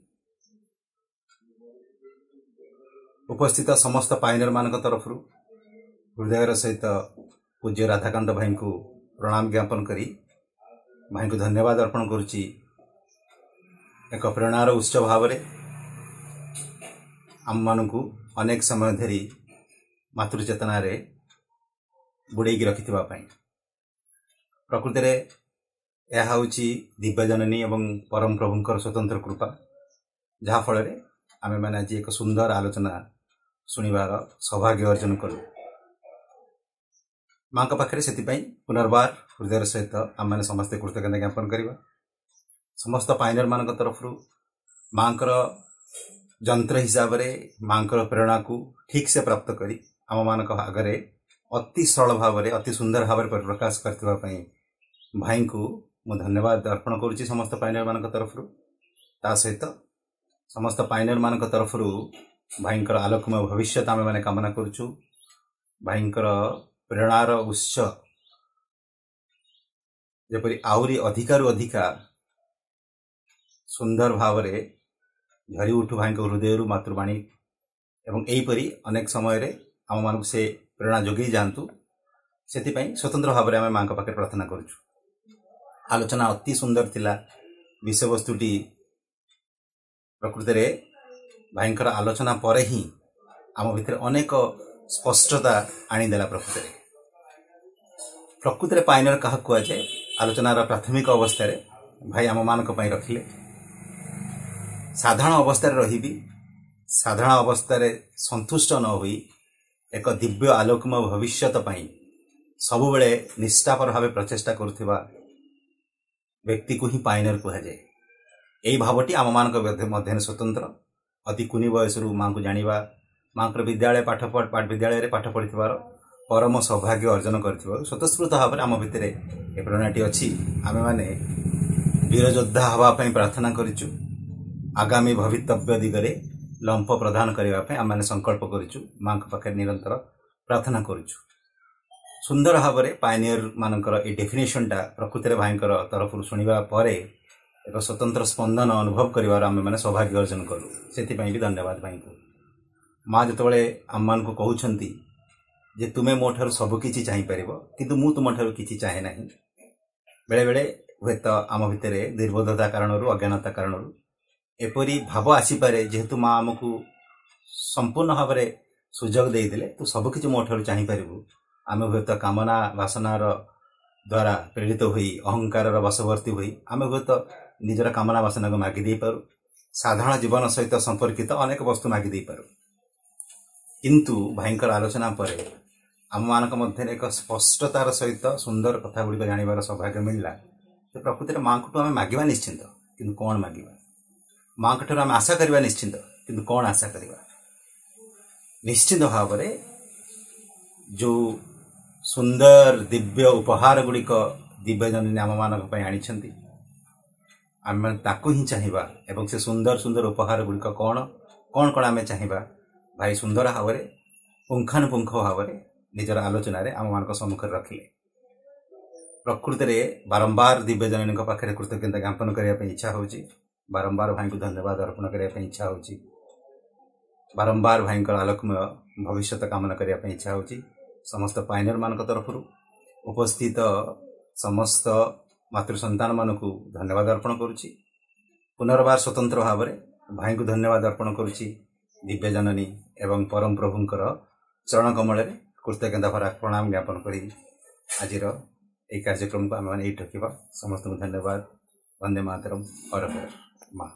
उपस्थित समस्त पाइनर मान तरफ हृदयर सहित पूज्य राधाकांत भाई को प्रणाम ज्ञापन करी भाई को धन्यवाद अर्पण करुछि। एक प्रेरणार उत्स भाव आम मान को अनेक समय धरी मातृचेतना रे बुड़ेगी रखिथिबा पई प्रकृति रे यह होची दिव्यजननी एवं परम प्रभुंकर स्वतंत्र कृपा जहा फल रे आमे माने आज एक सुंदर आलोचना सुनिबार सौभाग्य अर्जन कलु। माँ पाखे से पुनर्बार हृदय सहित आम मैंने समस्ते कृतज्ञता ज्ञापन करवा। समस्त पाइनर मान तरफ माँ जंत्र हिसाब से माँ प्रेरणा को ठीक से प्राप्त करी आम मान आगे अति सरल भाव में अति सुंदर भाव में प्रकाश करने भाई को मु धन्यवाद अर्पण करुच्ची समस्त पाइनर मान तरफ ता सहित समस्त पाइनर मान तरफ भाई आलोकमय भविष्य आम मैंने कामना करुचु। भाई प्रेरणार उत्स जपरी आउरी अधिकारु अधिका सुंदर भाव रे झरी उठु भाई हृदय मातृवाणी एवं एहीपरी अनेक समय रे आम मान से प्रेरणा जोगे जातु से स्वतंत्र भाव में आम माँ पाखे प्रार्थना करुचु। आलोचना अति सुंदर थिला। विषय वस्तुटी प्रकृति रे भाई आलोचना पर ही आम भितर अनेक स्पष्टता आनीदेला। प्रकृति रे पाइनर क्या कहुए आलोचनार प्राथमिक अवस्था रे भाई आम मान रखिले साधारण अवस्था रही साधारण अवस्था संतुष्ट न होई एक दिव्य आलोकमय भविष्यत सबु बेले निष्ठापर भाव प्रचेष्टा करुवा व्यक्ति को ही पाइनर कहुए। यही भावटी आम मान मध्य स्वतंत्र अति कुनी बयस माँ को जाना माँ विद्यालय विद्यालय पाठ पढ़ी परम सौभाग्य अर्जन कर स्वतस्फूर्त भाव में आम भितर ए प्रेरणाटी अच्छी। आमे माने वीर योद्धा हवापाई प्रार्थना करिचु। आगामी भवितव्य दिगरे लंप प्रदान करने आम मैंने संकल्प करिचु। माँ पाखे निरंतर प्रार्थना करुचु। सुंदर भाव में पायनियर मानकर ए डेफिनेशनटा प्रकृति भाई तरफ शुणा पर एक स्वतंत्र स्पंदन अनुभव कर आम मैंने सौभाग्य अर्जन कलु। से भी धन्यवाद भाई को। माँ जिते आम मान को कहते जे तुमे मो ठार सबकि चाहिपर किंतु मु तुम ठार कि चाहे ना। बेले बेले हे तो आम भितर दुर्बोधता कारण अज्ञानता कारण एपरी भाव आसीपे जेहेतु माँ आमको संपूर्ण भाव में सुजोग देदेले तू सबकि मो ठार चाहिपर आम हे तो कामना वासनार द्वारा प्रेरित हुई अहंकार वशवर्ती हुई आम हे तो निजर कामना वासना को मागिदे पारू। साधारण जीवन सहित संपर्कित अनेक वस्तु मागिदे पारू किंतु भाईंकर आलोचना पर आम मान मध्य एक स्पष्टतार सहित सुंदर कथा गुड़िक जानवर सौभाग्य मिलला। प्रकृति माँ को आम मागिबा निश्चिंत किंतु कौन मागिबा। माँ ठार आम आशा करवा निश्चिंत किंतु कौन आशा करवा। निश्चित भाव में जो सुंदर दिव्य उपहार गुड़िक दिव्यजननी आम मान आनी आम ताकू ही चाहिए एवं से सुंदर सुंदर उपहार गुड़िक कौन कौन कौन आम चाहिए भाई सुंदर भाव में पुंखानुपुंख भाव में निजर आलोचना आम मान सम्मुख रखिले। प्रकृति में बारंबार दिव्यजननी पाखे कृतज्ञता ज्ञापन करने इच्छा होची। बारंबार भाई को धन्यवाद अर्पण करने इच्छा होची। बारंबार भाई आलोकमय भविष्य कामना करने इच्छा होची। समस्त पाइनर मान तरफ उपस्थित समस्त मातृसंतान मान को धन्यवाद अर्पण करुच्ची। पुनर्बार स्वतंत्र भाव में भाई को धन्यवाद अर्पण करुच्ची। दिव्यजननी एवं परम प्रभुंकर चरण कमल कृतज्ञता भरा प्रणाम ज्ञापन करी आज कार्यक्रम को आम मैंने रखा। समस्त धन्यवाद। वंदे मातरम। हर हर माँ।